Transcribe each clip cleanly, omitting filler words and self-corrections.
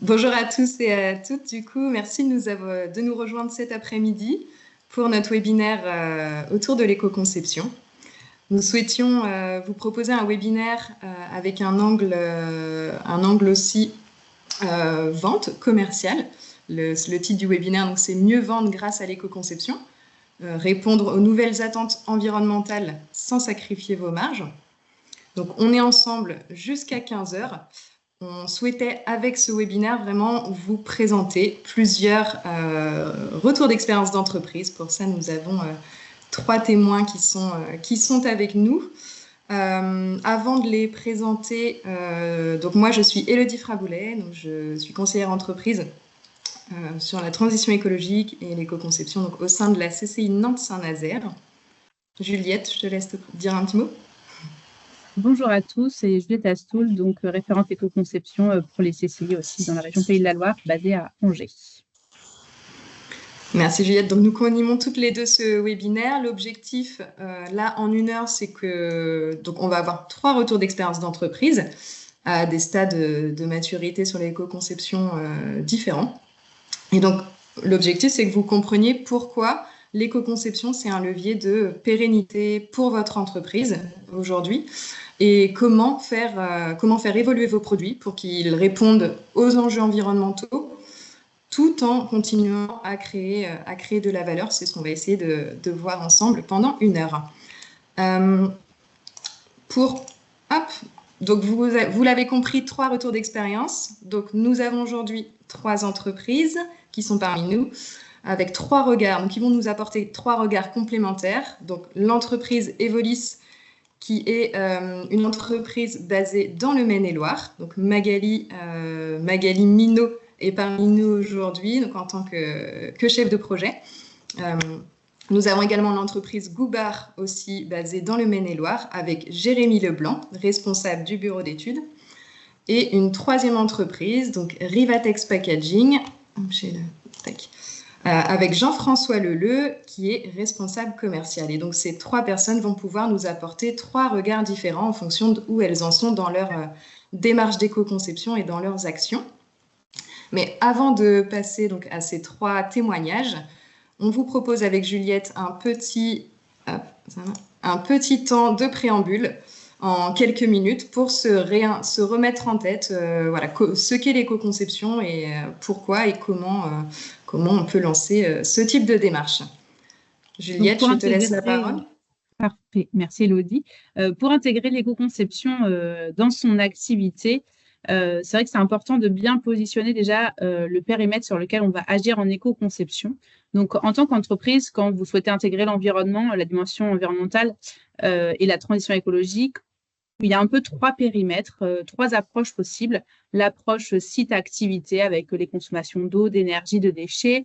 Bonjour à tous et à toutes. Du coup, merci de nous rejoindre cet après-midi pour notre webinaire autour de l'éco-conception. Nous souhaitions vous proposer un webinaire avec un angle aussi vente commerciale. Le titre du webinaire, c'est « Mieux vendre grâce à l'éco-conception ». Répondre aux nouvelles attentes environnementales sans sacrifier vos marges. Donc, on est ensemble jusqu'à 15 heures. On souhaitait, avec ce webinaire, vraiment vous présenter plusieurs retours d'expérience d'entreprise. Pour ça, nous avons 3 témoins qui sont avec nous. Avant de les présenter, donc moi, je suis Élodie Fraboulet, donc je suis conseillère entreprise sur la transition écologique et l'éco-conception donc au sein de la CCI Nantes-Saint-Nazaire. Juliette, je te laisse te dire un petit mot. Bonjour à tous, c'est Juliette Astoul, donc référente éco-conception pour les CCI aussi dans la région Pays de la Loire, basée à Angers. Merci Juliette. Donc nous co-animons toutes les deux ce webinaire. L'objectif là en 1 heure, c'est que donc on va avoir 3 retours d'expérience d'entreprise à des stades de maturité sur l'éco-conception différents. Et donc l'objectif, c'est que vous compreniez pourquoi l'éco-conception, c'est un levier de pérennité pour votre entreprise aujourd'hui et comment faire évoluer vos produits pour qu'ils répondent aux enjeux environnementaux tout en continuant à créer de la valeur. C'est ce qu'on va essayer de voir ensemble pendant 1 heure. Donc vous l'avez compris, 3 retours d'expérience. Donc nous avons aujourd'hui 3 entreprises qui sont parmi nous, avec 3 regards, donc qui vont nous apporter 3 regards complémentaires. Donc l'entreprise Evolis, qui est une entreprise basée dans le Maine-et-Loire. Donc Magali Minot est parmi nous aujourd'hui, donc en tant que chef de projet. Nous avons également l'entreprise Goubard, aussi basée dans le Maine-et-Loire, avec Jérémy Leblanc, responsable du bureau d'études. Et une 3e entreprise, donc Rivatex Packaging, avec Jean-François Leleu, qui est responsable commercial. Et donc, ces 3 personnes vont pouvoir nous apporter 3 regards différents en fonction d'où elles en sont dans leur démarche d'éco-conception et dans leurs actions. Mais avant de passer donc à ces 3 témoignages, on vous propose avec Juliette un petit temps de préambule en quelques minutes pour se remettre en tête ce qu'est l'éco-conception et pourquoi et comment on peut lancer ce type de démarche. Juliette, je te laisse la parole. Parfait, merci Élodie. Pour intégrer l'éco-conception dans son activité, c'est vrai que c'est important de bien positionner déjà le périmètre sur lequel on va agir en éco-conception. Donc, en tant qu'entreprise, quand vous souhaitez intégrer l'environnement, la dimension environnementale et la transition écologique, il y a un peu 3 périmètres, 3 approches possibles. L'approche site-activité avec les consommations d'eau, d'énergie, de déchets.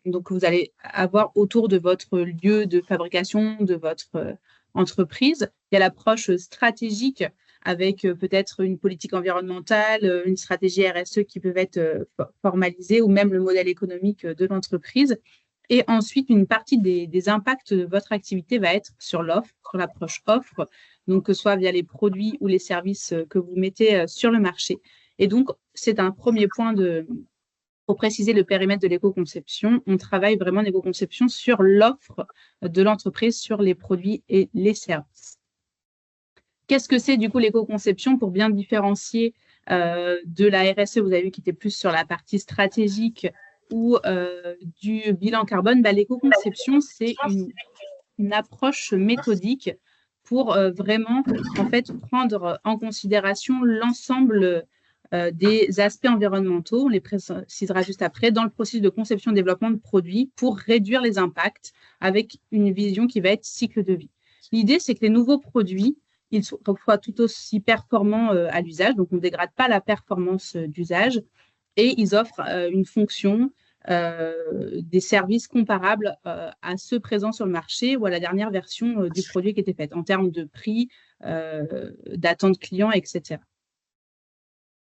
Donc, vous allez avoir autour de votre lieu de fabrication, de votre entreprise. Il y a l'approche stratégique avec peut-être une politique environnementale, une stratégie RSE qui peuvent être formalisées ou même le modèle économique de l'entreprise. Et ensuite, une partie des impacts de votre activité va être sur l'offre, sur l'approche offre, donc que ce soit via les produits ou les services que vous mettez sur le marché. Et donc, c'est un premier point pour préciser le périmètre de l'éco-conception. On travaille vraiment en éco-conception sur l'offre de l'entreprise, sur les produits et les services. Qu'est-ce que c'est du coup l'éco-conception pour bien différencier de la RSE, vous avez vu, qui était plus sur la partie stratégique ou du bilan carbone. L'éco-conception, c'est une approche méthodique pour vraiment en fait prendre en considération l'ensemble des aspects environnementaux, on les précisera juste après, dans le processus de conception et développement de produits pour réduire les impacts avec une vision qui va être cycle de vie. L'idée, c'est que les nouveaux produits, ils soient tout aussi performants à l'usage, donc on ne dégrade pas la performance d'usage, et ils offrent une fonction, des services comparables à ceux présents sur le marché ou à la dernière version du produit qui était faite, en termes de prix, d'attente client, etc.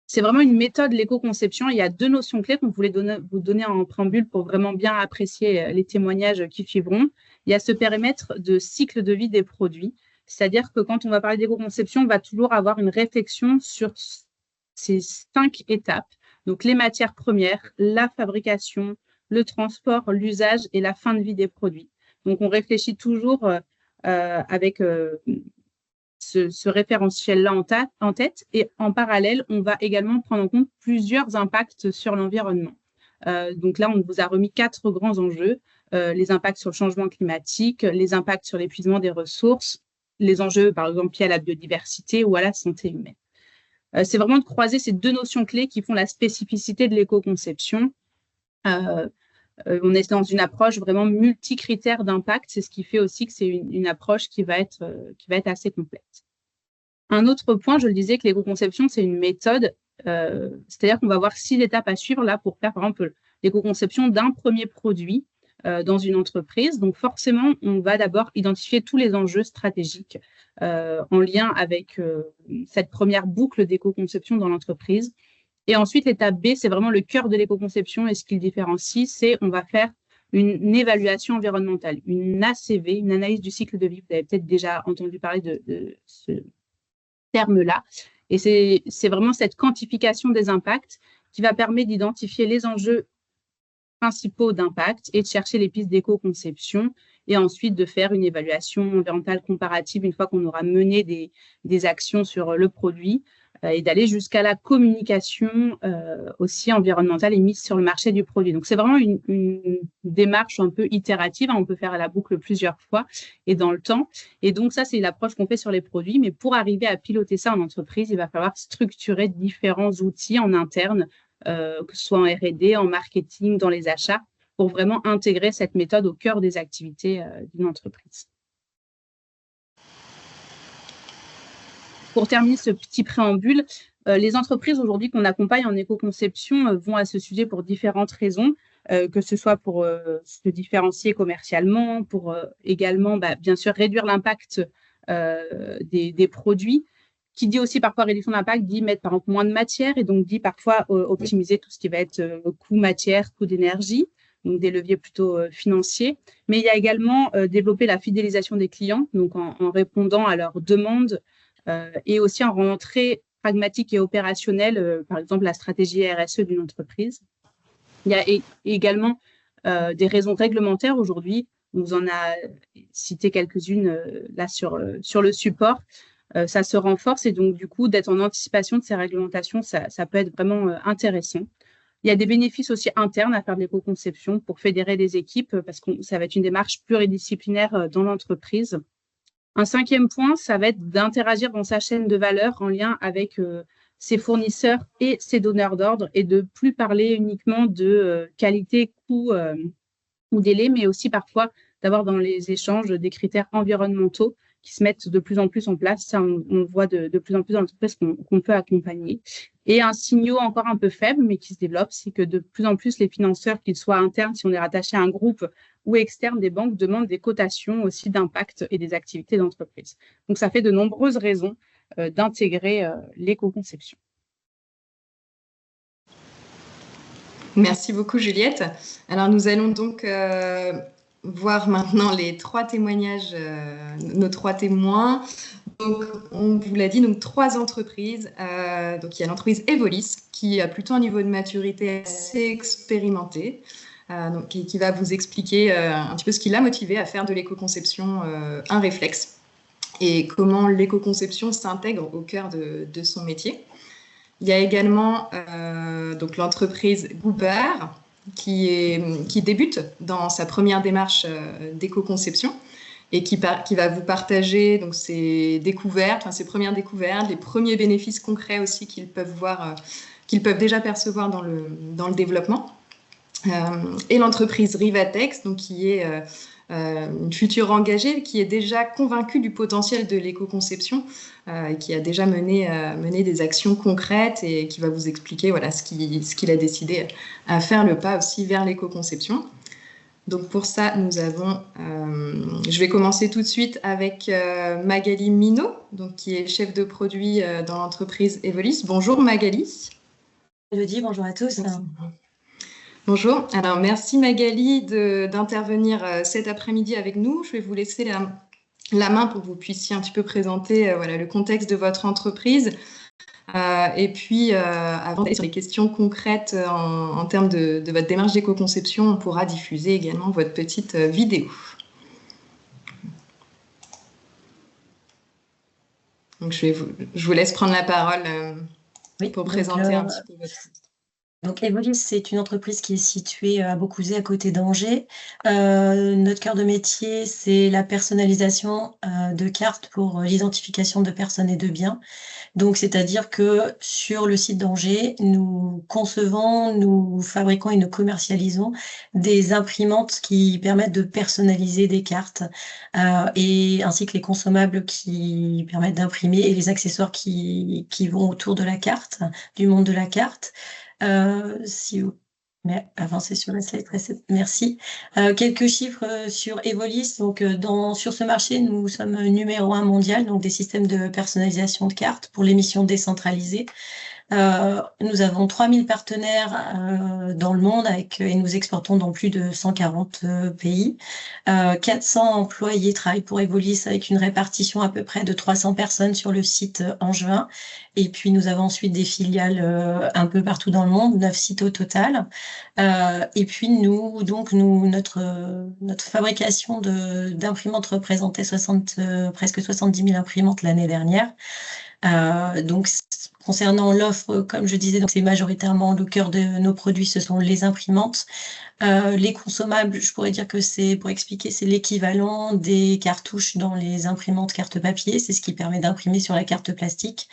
C'est vraiment une méthode, l'éco-conception. Il y a 2 notions clés qu'on voulait vous donner en préambule pour vraiment bien apprécier les témoignages qui suivront. Il y a ce périmètre de cycle de vie des produits, c'est-à-dire que quand on va parler d'éco-conception, on va toujours avoir une réflexion sur ces 5 étapes Donc, les matières premières, la fabrication, le transport, l'usage et la fin de vie des produits. Donc, on réfléchit toujours avec ce référentiel-là en tête. Et en parallèle, on va également prendre en compte plusieurs impacts sur l'environnement. Donc là, on vous a remis 4 grands enjeux. Les impacts sur le changement climatique, les impacts sur l'épuisement des ressources, les enjeux, par exemple, liés à la biodiversité ou à la santé humaine. C'est vraiment de croiser ces 2 notions clés qui font la spécificité de l'éco-conception. On est dans une approche vraiment multicritère d'impact. C'est ce qui fait aussi que c'est une approche qui va être assez complète. Un autre point, je le disais, que l'éco-conception, c'est une méthode. C'est-à-dire qu'on va avoir 6 étapes à suivre là pour faire, par exemple, l'éco-conception d'un premier produit dans une entreprise. Donc, forcément, on va d'abord identifier tous les enjeux stratégiques en lien avec cette première boucle d'éco-conception dans l'entreprise. Et ensuite, l'étape B, c'est vraiment le cœur de l'éco-conception et ce qui le différencie, c'est on va faire une évaluation environnementale, une ACV, une analyse du cycle de vie. Vous avez peut-être déjà entendu parler de ce terme-là. Et c'est vraiment cette quantification des impacts qui va permettre d'identifier les enjeux principaux d'impact et de chercher les pistes d'éco-conception et ensuite de faire une évaluation environnementale comparative une fois qu'on aura mené des actions sur le produit et d'aller jusqu'à la communication aussi environnementale et mise sur le marché du produit. Donc, c'est vraiment une démarche un peu itérative. On peut faire la boucle plusieurs fois et dans le temps. Et donc, ça, c'est l'approche qu'on fait sur les produits. Mais pour arriver à piloter ça en entreprise, il va falloir structurer différents outils en interne, que ce soit en R&D, en marketing, dans les achats, pour vraiment intégrer cette méthode au cœur des activités d'une entreprise. Pour terminer ce petit préambule, les entreprises aujourd'hui qu'on accompagne en éco-conception vont à ce sujet pour différentes raisons, que ce soit pour se différencier commercialement, pour également, bien sûr, réduire l'impact des produits. Qui dit aussi parfois réduction d'impact, dit mettre par exemple moins de matière et donc dit parfois optimiser tout ce qui va être coût matière, coût d'énergie, donc des leviers plutôt financiers. Mais il y a également développer la fidélisation des clients, donc en répondant à leurs demandes et aussi en rendant très pragmatique et opérationnel, par exemple la stratégie RSE d'une entreprise. Il y a également des raisons réglementaires aujourd'hui. On vous en a cité quelques-unes là sur le support. Ça se renforce et donc du coup d'être en anticipation de ces réglementations, ça peut être vraiment intéressant. Il y a des bénéfices aussi internes à faire de l'éco-conception pour fédérer des équipes parce que ça va être une démarche pluridisciplinaire dans l'entreprise. Un 5e point, ça va être d'interagir dans sa chaîne de valeur en lien avec ses fournisseurs et ses donneurs d'ordre et de plus parler uniquement de qualité, coût ou délai, mais aussi parfois d'avoir dans les échanges des critères environnementaux qui se mettent de plus en plus en place. Ça, on le voit de plus en plus dans l'entreprise qu'on peut accompagner. Et un signal encore un peu faible, mais qui se développe, c'est que de plus en plus, les financeurs, qu'ils soient internes, si on est rattaché à un groupe ou externe des banques, demandent des cotations aussi d'impact et des activités d'entreprise. Donc, ça fait de nombreuses raisons d'intégrer l'éco-conception. Merci beaucoup, Juliette. Alors, nous allons donc voir maintenant les 3 témoignages, nos 3 témoins. Donc, on vous l'a dit, donc 3 entreprises. Donc, il y a l'entreprise Evolis, qui a plutôt un niveau de maturité assez expérimenté, donc, qui va vous expliquer un petit peu ce qui l'a motivé à faire de l'éco-conception un réflexe et comment l'éco-conception s'intègre au cœur de son métier. Il y a également donc l'entreprise Goubert qui débute dans sa première démarche d'éco-conception et qui va vous partager donc ses découvertes, ses premières découvertes, les premiers bénéfices concrets aussi qu'ils peuvent voir, qu'ils peuvent déjà percevoir dans le développement. Et l'entreprise Rivatex, donc qui est une future engagée qui est déjà convaincue du potentiel de l'éco-conception et qui a déjà mené des actions concrètes et qui va vous expliquer voilà, ce qu'il a décidé à faire le pas aussi vers l'éco-conception. Donc pour ça, nous avons, je vais commencer tout de suite avec Magali Minot, donc qui est chef de produit dans l'entreprise Evolis. Bonjour Magali. Elodie, bonjour à tous. Bonjour, alors merci Magali d'intervenir cet après-midi avec nous. Je vais vous laisser la main pour que vous puissiez un petit peu présenter voilà, le contexte de votre entreprise, Et puis, avant d'aller sur les questions concrètes en termes de votre démarche d'éco-conception, on pourra diffuser également votre petite vidéo. Donc, je vous laisse prendre la parole pour présenter un petit peu votre... Donc, Evolis, c'est une entreprise qui est située à Beaucouzé, à côté d'Angers. Notre cœur de métier, c'est la personnalisation de cartes pour l'identification de personnes et de biens. Donc, c'est-à-dire que sur le site d'Angers, nous concevons, nous fabriquons et nous commercialisons des imprimantes qui permettent de personnaliser des cartes et ainsi que les consommables qui permettent d'imprimer et les accessoires qui vont autour de la carte, du monde de la carte. Si vous avancez sur la slide précédente, merci. Quelques chiffres sur Evolis. Donc, sur ce marché, nous sommes numéro 1 mondial, donc des systèmes de personnalisation de cartes pour l'émission décentralisée. Nous avons 3000 partenaires dans le monde et nous exportons dans plus de 140 pays. 400 employés travaillent pour Evolis avec une répartition à peu près de 300 personnes sur le site angevin. Et puis, nous avons ensuite des filiales un peu partout dans le monde, 9 sites au total. Et puis, notre fabrication d'imprimantes représentait presque 70 000 imprimantes l'année dernière. Donc, concernant l'offre, comme je disais, donc c'est majoritairement le cœur de nos produits, ce sont les imprimantes. Les consommables, je pourrais dire que pour expliquer, c'est l'équivalent des cartouches dans les imprimantes carte papier. C'est ce qui permet d'imprimer sur la carte plastique.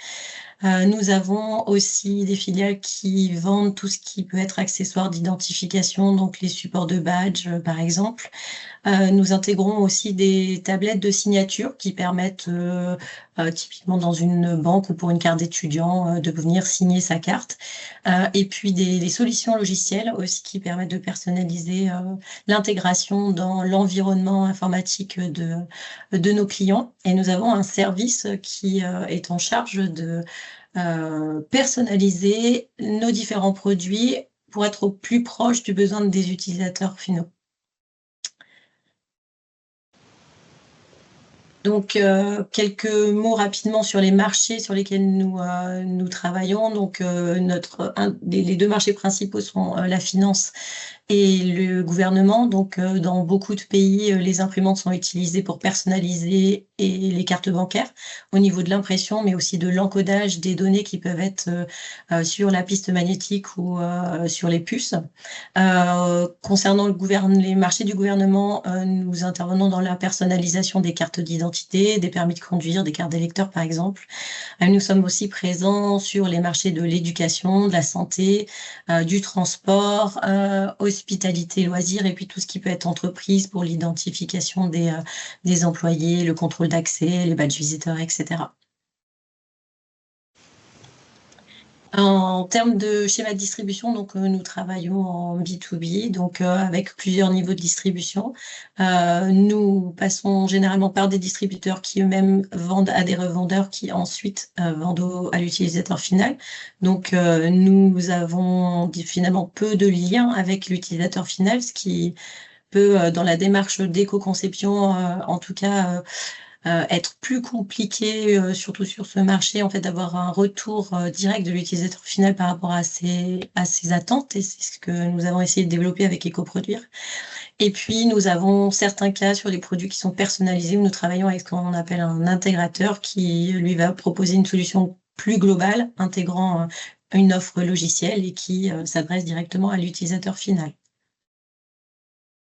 Nous avons aussi des filiales qui vendent tout ce qui peut être accessoire d'identification, donc les supports de badge, par exemple. Nous intégrons aussi des tablettes de signature qui permettent, typiquement dans une banque ou pour une carte d'étudiant, de venir signer sa carte. Et puis des solutions logicielles aussi qui permettent de personnaliser l'intégration dans l'environnement informatique de nos clients. Et nous avons un service qui est en charge de personnaliser nos différents produits pour être au plus proche du besoin des utilisateurs finaux. Donc, quelques mots rapidement sur les marchés sur lesquels nous travaillons. Donc, les deux marchés principaux sont la finance et le gouvernement. Donc, dans beaucoup de pays, les imprimantes sont utilisées pour personnaliser et les cartes bancaires au niveau de l'impression, mais aussi de l'encodage des données qui peuvent être sur la piste magnétique ou sur les puces. Concernant les marchés du gouvernement, nous intervenons dans la personnalisation des cartes d'identité, des permis de conduire, des cartes d'électeur, par exemple. Nous sommes aussi présents sur les marchés de l'éducation, de la santé, du transport, hospitalité, loisirs, et puis tout ce qui peut être entreprise pour l'identification des employés, le contrôle d'accès, les badges visiteurs, etc. En termes de schéma de distribution, donc nous travaillons en B2B, donc avec plusieurs niveaux de distribution. Nous passons généralement par des distributeurs qui eux-mêmes vendent à des revendeurs qui ensuite vendent à l'utilisateur final. Donc nous avons finalement peu de liens avec l'utilisateur final, ce qui peut, dans la démarche d'éco-conception, en tout cas, être plus compliqué, surtout sur ce marché, en fait, d'avoir un retour direct de l'utilisateur final par rapport à ses attentes, et c'est ce que nous avons essayé de développer avec EcoProduire. Et puis, nous avons certains cas sur les produits qui sont personnalisés où nous travaillons avec ce qu'on appelle un intégrateur qui, lui, va proposer une solution plus globale, intégrant une offre logicielle et qui s'adresse directement à l'utilisateur final.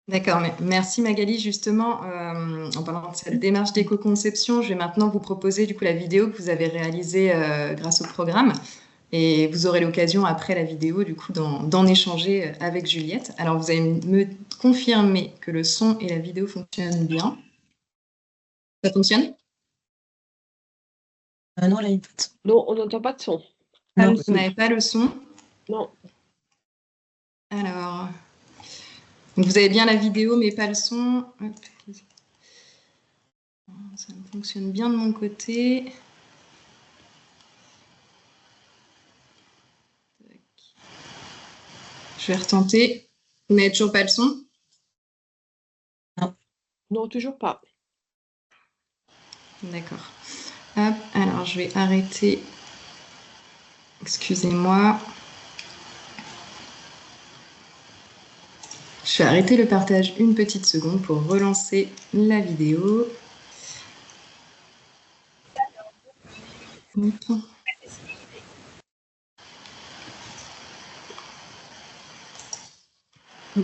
D'accord, merci Magali. Justement, en parlant de cette démarche d'éco-conception, je vais maintenant vous proposer du coup la vidéo que vous avez réalisée grâce au programme. Et vous aurez l'occasion après la vidéo du coup d'en échanger avec Juliette. Alors vous allez me confirmer que le son et la vidéo fonctionnent bien. Ça fonctionne? Non, là, il n'y a pas de son. Non, on n'entend pas de son. Ah, vous n'avez pas le son? Non. Alors, donc vous avez bien la vidéo mais pas le son. Hop. Ça fonctionne bien de mon côté. Je vais retenter. Vous n'avez toujours pas le son? Non. Non, toujours pas. D'accord. Hop, alors je vais arrêter Excusez-moi. Je vais arrêter le partage une petite seconde pour relancer la vidéo. Donc,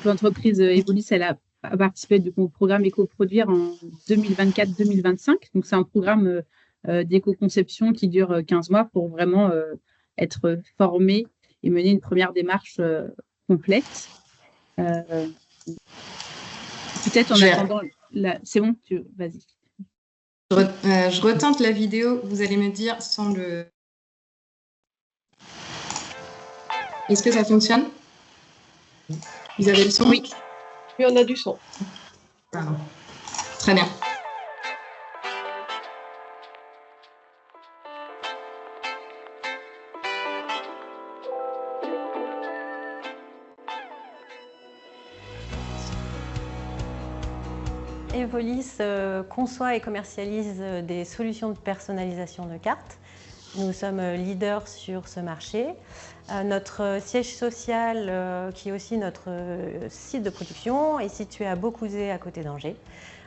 l'entreprise Evolis, elle a participé du coup, au programme Éco-Produire en 2024-2025. Donc, c'est un programme d'éco-conception qui dure 15 mois pour vraiment être formé et mener une première démarche complète. Peut-être en attendant, c'est bon, vas-y. Je retente la vidéo, vous allez me dire sans le... Est-ce que ça fonctionne? Vous avez le son? Oui, on a du son. Pardon. Très bien. Evolis conçoit et commercialise des solutions de personnalisation de cartes. Nous sommes leaders sur ce marché. Notre siège social, qui est aussi notre site de production, est situé à Beaucouzé, à côté d'Angers.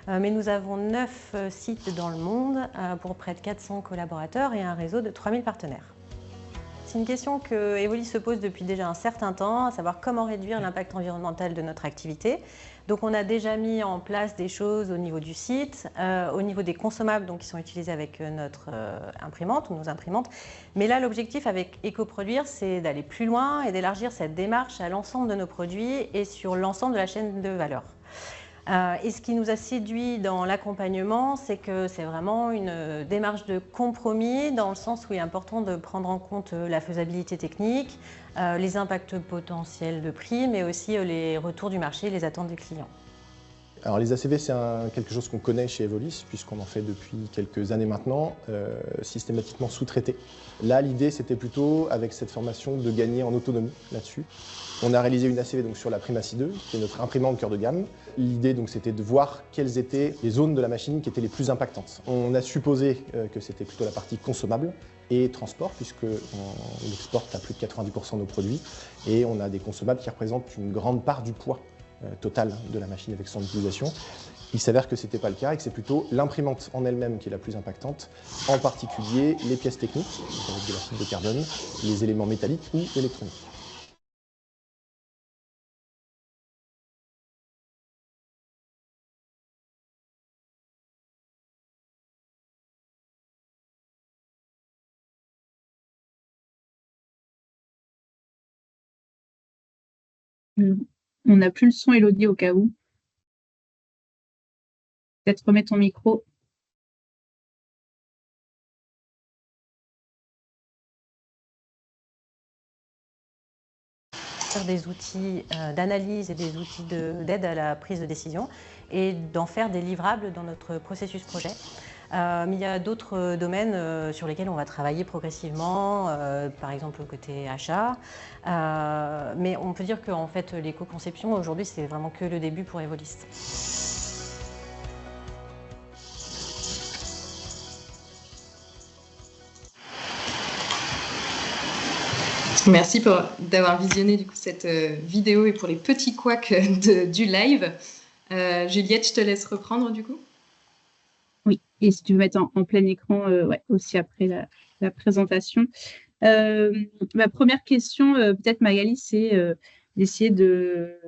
Mais nous avons 9 sites dans le monde pour près de 400 collaborateurs et un réseau de 3000 partenaires. C'est une question que Evolis se pose depuis déjà un certain temps, à savoir comment réduire l'impact environnemental de notre activité. Donc on a déjà mis en place des choses au niveau du site, au niveau des consommables donc, qui sont utilisés avec notre imprimante ou nos imprimantes. Mais là, l'objectif avec Éco-Produire, c'est d'aller plus loin et d'élargir cette démarche à l'ensemble de nos produits et sur l'ensemble de la chaîne de valeur. Et ce qui nous a séduit dans l'accompagnement, c'est que c'est vraiment une démarche de compromis dans le sens où il est important de prendre en compte la faisabilité technique, les impacts potentiels de prix, mais aussi les retours du marché et les attentes des clients. Alors les ACV, c'est quelque chose qu'on connaît chez Evolis, puisqu'on en fait depuis quelques années maintenant, systématiquement sous-traité. Là, l'idée, c'était plutôt, avec cette formation, de gagner en autonomie là-dessus. On a réalisé une ACV donc, sur la Primacy 2, qui est notre imprimante cœur de gamme. L'idée, c'était de voir quelles étaient les zones de la machine qui étaient les plus impactantes. On a supposé que c'était plutôt la partie consommable et transport, puisqu'on exporte à plus de 90% de nos produits, et on a des consommables qui représentent une grande part du poids total de la machine avec son utilisation. Il s'avère que ce n'était pas le cas et que c'est plutôt l'imprimante en elle-même qui est la plus impactante, en particulier les pièces techniques, donc avec de la fibre de carbone, les éléments métalliques ou électroniques. On n'a plus le son, Elodie, au cas où. Peut-être remettre ton micro. Des outils d'analyse et des outils d'aide à la prise de décision et d'en faire des livrables dans notre processus projet. Mais il y a d'autres domaines sur lesquels on va travailler progressivement, par exemple au côté achat. Mais on peut dire qu'en fait, l'éco-conception, aujourd'hui, c'est vraiment que le début pour Evolis. Merci d'avoir visionné du coup, cette vidéo et pour les petits couacs du live. Juliette, je te laisse reprendre du coup. Oui, et si tu veux mettre en plein écran ouais, aussi après la présentation. Ma première question, peut-être Magali, c'est d'essayer de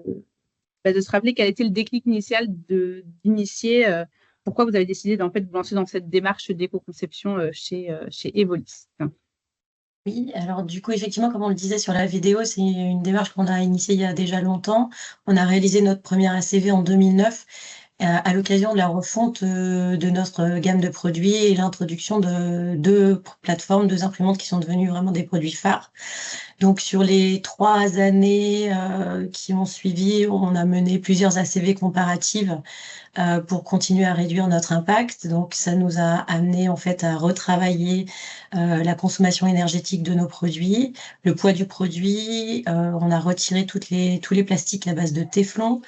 se rappeler quel était le déclic initial d'initier, pourquoi vous avez décidé en fait, de vous lancer dans cette démarche d'éco-conception chez Evolis. Oui, alors du coup, effectivement, comme on le disait sur la vidéo, c'est une démarche qu'on a initiée il y a déjà longtemps. On a réalisé notre première ACV en 2009 à l'occasion de la refonte de notre gamme de produits et l'introduction de 2 plateformes, 2 imprimantes qui sont devenues vraiment des produits phares. Donc sur les 3 années qui ont suivi, on a mené plusieurs ACV comparatives pour continuer à réduire notre impact. Donc ça nous a amené en fait à retravailler la consommation énergétique de nos produits, le poids du produit, on a retiré tous les plastiques à base de téflon.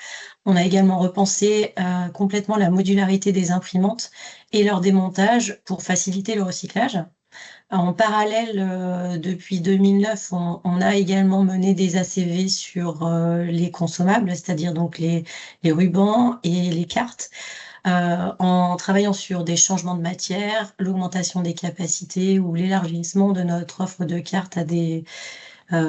On a également repensé complètement la modularité des imprimantes et leur démontage pour faciliter le recyclage. En parallèle, depuis 2009, on a également mené des ACV sur les consommables, c'est-à-dire donc les rubans et les cartes, en travaillant sur des changements de matière, l'augmentation des capacités ou l'élargissement de notre offre de cartes à des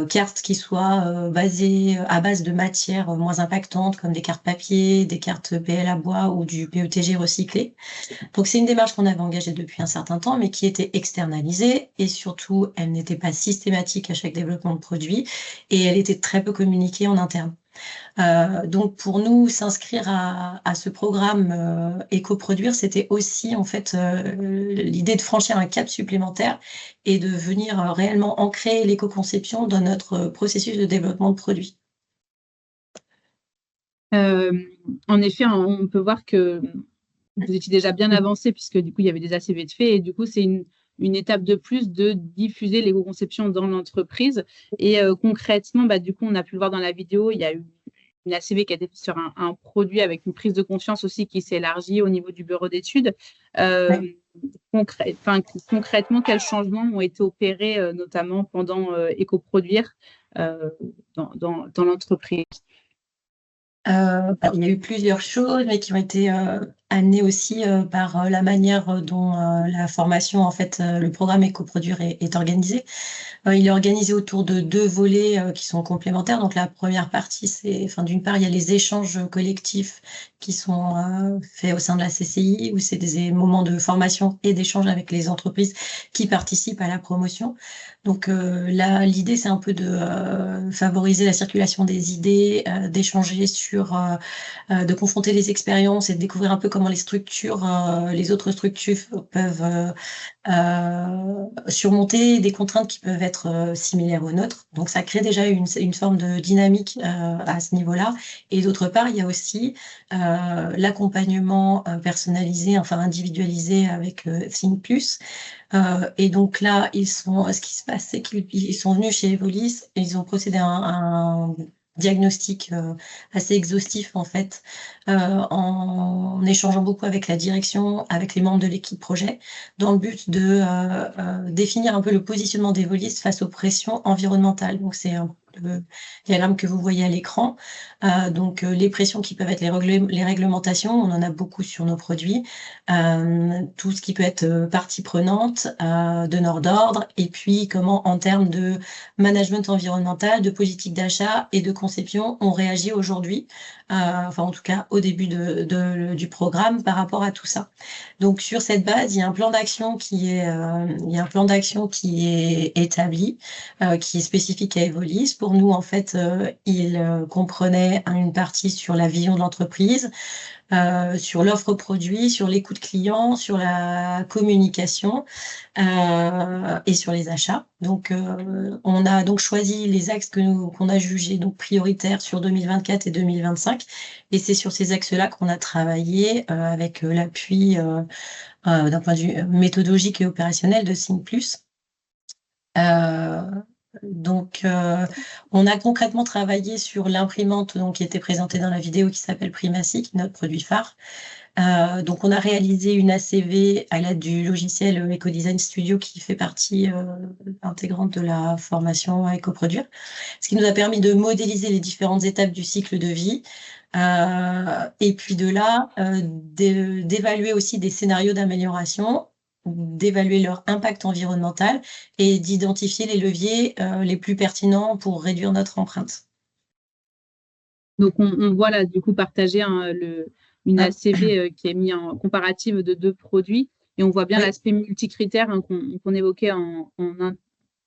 cartes qui soient basées à base de matières moins impactantes, comme des cartes papier, des cartes PL à bois ou du PETG recyclé. Donc c'est une démarche qu'on avait engagée depuis un certain temps, mais qui était externalisée et surtout, elle n'était pas systématique à chaque développement de produit et elle était très peu communiquée en interne. Donc pour nous, s'inscrire à ce programme éco-produire, c'était aussi en fait l'idée de franchir un cap supplémentaire et de venir réellement ancrer l'éco-conception dans notre processus de développement de produits. En effet, on peut voir que vous étiez déjà bien avancé puisque du coup, il y avait des ACV de fait et du coup, c'est une étape de plus de diffuser l'éco-conception dans l'entreprise. Et concrètement, du coup, on a pu le voir dans la vidéo, il y a eu une ACV qui a été faite sur un produit avec une prise de confiance aussi qui s'est élargie au niveau du bureau d'études. Concrètement, quels changements ont été opérés, notamment pendant éco-produire dans l'entreprise? Il y a eu plusieurs choses, mais qui ont été amenées aussi par la manière dont la formation, en fait, le programme éco-produire est organisé. Il est organisé autour de 2 volets qui sont complémentaires. Donc la première partie, c'est, d'une part, il y a les échanges collectifs qui sont faits au sein de la CCI, où c'est des moments de formation et d'échange avec les entreprises qui participent à la promotion. Donc là, l'idée, c'est un peu de favoriser la circulation des idées, d'échanger de confronter les expériences et de découvrir un peu comment les autres structures peuvent surmonter des contraintes qui peuvent être similaires aux nôtres. Donc ça crée déjà une forme de dynamique à ce niveau-là. Et d'autre part, il y a aussi l'accompagnement personnalisé, individualisé avec Think Plus. Et donc là, ce qui se passe, c'est qu'ils sont venus chez Evolis et ils ont procédé à un diagnostic assez exhaustif en fait, en échangeant beaucoup avec la direction, avec les membres de l'équipe projet, dans le but de définir un peu le positionnement d'Evolis face aux pressions environnementales. Donc c'est le diagramme que vous voyez à l'écran. Donc les pressions qui peuvent être les réglementations, on en a beaucoup sur nos produits, tout ce qui peut être partie prenante, donneur d'ordre, et puis comment en termes de management environnemental, de politique d'achat et de conception, on réagit aujourd'hui, en tout cas au début du programme par rapport à tout ça. Donc sur cette base, il y a un plan d'action qui est établi, qui est spécifique à Evolis. Pour nous, en fait, il comprenait une partie sur la vision de l'entreprise, sur l'offre produit, sur l'écoute client, sur la communication et sur les achats. Donc, on a donc choisi les axes qu'on a jugés donc prioritaires sur 2024 et 2025, et c'est sur ces axes-là qu'on a travaillé avec l'appui d'un point de vue méthodologique et opérationnel de Think Plus. Donc, on a concrètement travaillé sur l'imprimante qui était présentée dans la vidéo, qui s'appelle Primacy, qui est notre produit phare. Donc, on a réalisé une ACV à l'aide du logiciel EcoDesign Studio, qui fait partie intégrante de la formation à éco-produire, ce qui nous a permis de modéliser les différentes étapes du cycle de vie, et puis de là, d'évaluer aussi des scénarios d'amélioration, d'évaluer leur impact environnemental et d'identifier les leviers les plus pertinents pour réduire notre empreinte. Donc, on voit là, du coup, partager une ACV qui est mise en comparative de 2 produits, et on voit bien l'aspect multicritère qu'on évoquait en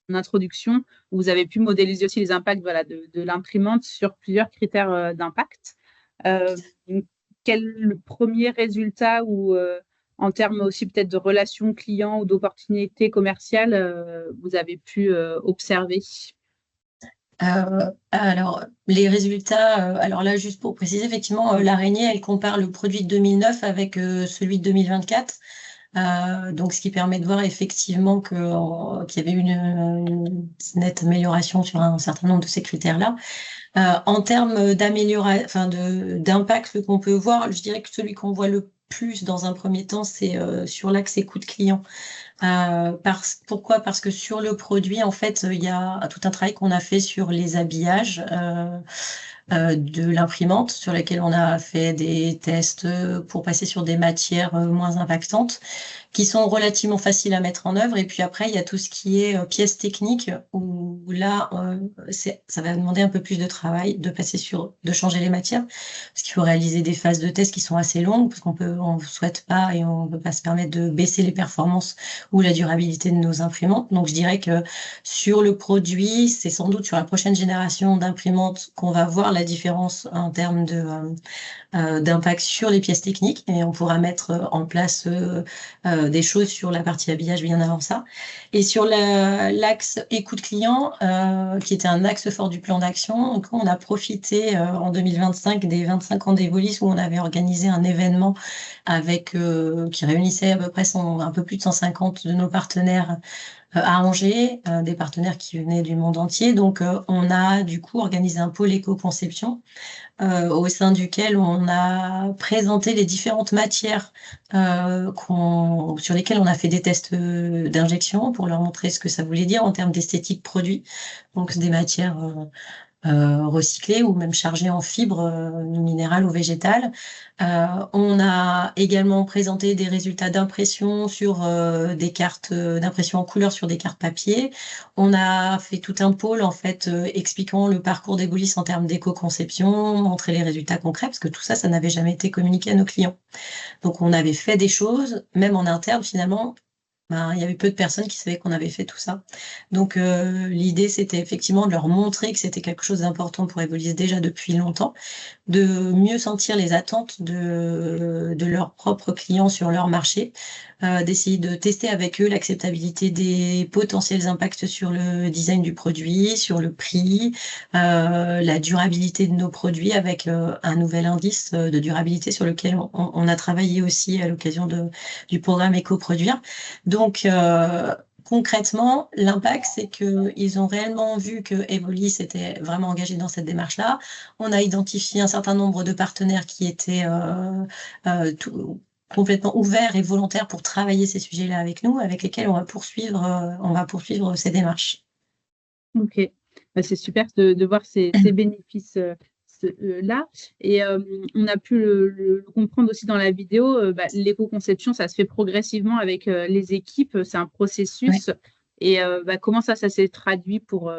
introduction, où vous avez pu modéliser aussi les impacts de l'imprimante sur plusieurs critères d'impact. Quel premier résultat ou en termes aussi peut-être de relations clients ou d'opportunités commerciales vous avez pu observer? Alors, les résultats, alors là, juste pour préciser, effectivement, l'araignée, elle compare le produit de 2009 avec celui de 2024. Donc, ce qui permet de voir effectivement qu'il y avait une nette amélioration sur un certain nombre de ces critères-là. En termes d'amélioration, d'impact qu'on peut voir, je dirais que celui qu'on voit le plus dans un premier temps, c'est sur l'axe écoute client. Pourquoi? Parce que sur le produit, en fait, il y a tout un travail qu'on a fait sur les habillages de l'imprimante, sur lesquels on a fait des tests pour passer sur des matières moins impactantes, qui sont relativement faciles à mettre en œuvre. Et puis après, il y a tout ce qui est pièces techniques, où là, ça va demander un peu plus de travail, de changer les matières, parce qu'il faut réaliser des phases de test qui sont assez longues, parce on souhaite pas et on peut pas se permettre de baisser les performances ou la durabilité de nos imprimantes. Donc, je dirais que sur le produit, c'est sans doute sur la prochaine génération d'imprimantes qu'on va voir la différence en termes d'impact sur les pièces techniques, et on pourra mettre en place des choses sur la partie habillage bien avant ça. Et sur l'axe écoute client, qui était un axe fort du plan d'action, donc on a profité en 2025 des 25 ans d'Evolis, où on avait organisé un événement qui réunissait à peu près un peu plus de 150 de nos partenaires à Angers, des partenaires qui venaient du monde entier. Donc, on a du coup organisé un pôle éco-conception au sein duquel on a présenté les différentes matières sur lesquelles on a fait des tests d'injection pour leur montrer ce que ça voulait dire en termes d'esthétique produit. Donc, des matières recyclées ou même chargées en fibres minérales ou végétales. On a également présenté des résultats d'impression sur des cartes d'impression en couleur sur des cartes papier. On a fait tout un pôle en fait expliquant le parcours d'Evolis en termes d'éco-conception, montrer les résultats concrets, parce que tout ça, ça n'avait jamais été communiqué à nos clients. Donc on avait fait des choses, même en interne finalement. Il y avait peu de personnes qui savaient qu'on avait fait tout ça. Donc, l'idée, c'était effectivement de leur montrer que c'était quelque chose d'important pour Evolis déjà depuis longtemps, de mieux sentir les attentes de leurs propres clients sur leur marché, d'essayer de tester avec eux l'acceptabilité des potentiels impacts sur le design du produit, sur le prix, la durabilité de nos produits avec un nouvel indice de durabilité sur lequel on a travaillé aussi à l'occasion du programme Éco-Produire. Donc, concrètement, l'impact, c'est qu'ils ont réellement vu que Evolis était vraiment engagé dans cette démarche-là. On a identifié un certain nombre de partenaires qui étaient complètement ouverts et volontaires pour travailler ces sujets-là avec nous, avec lesquels on va poursuivre ces démarches. Ok, c'est super de voir ces bénéfices là. Et on a pu le comprendre aussi dans la vidéo, l'éco-conception, ça se fait progressivement avec les équipes, c'est un processus. Ouais. Et comment ça s'est traduit pour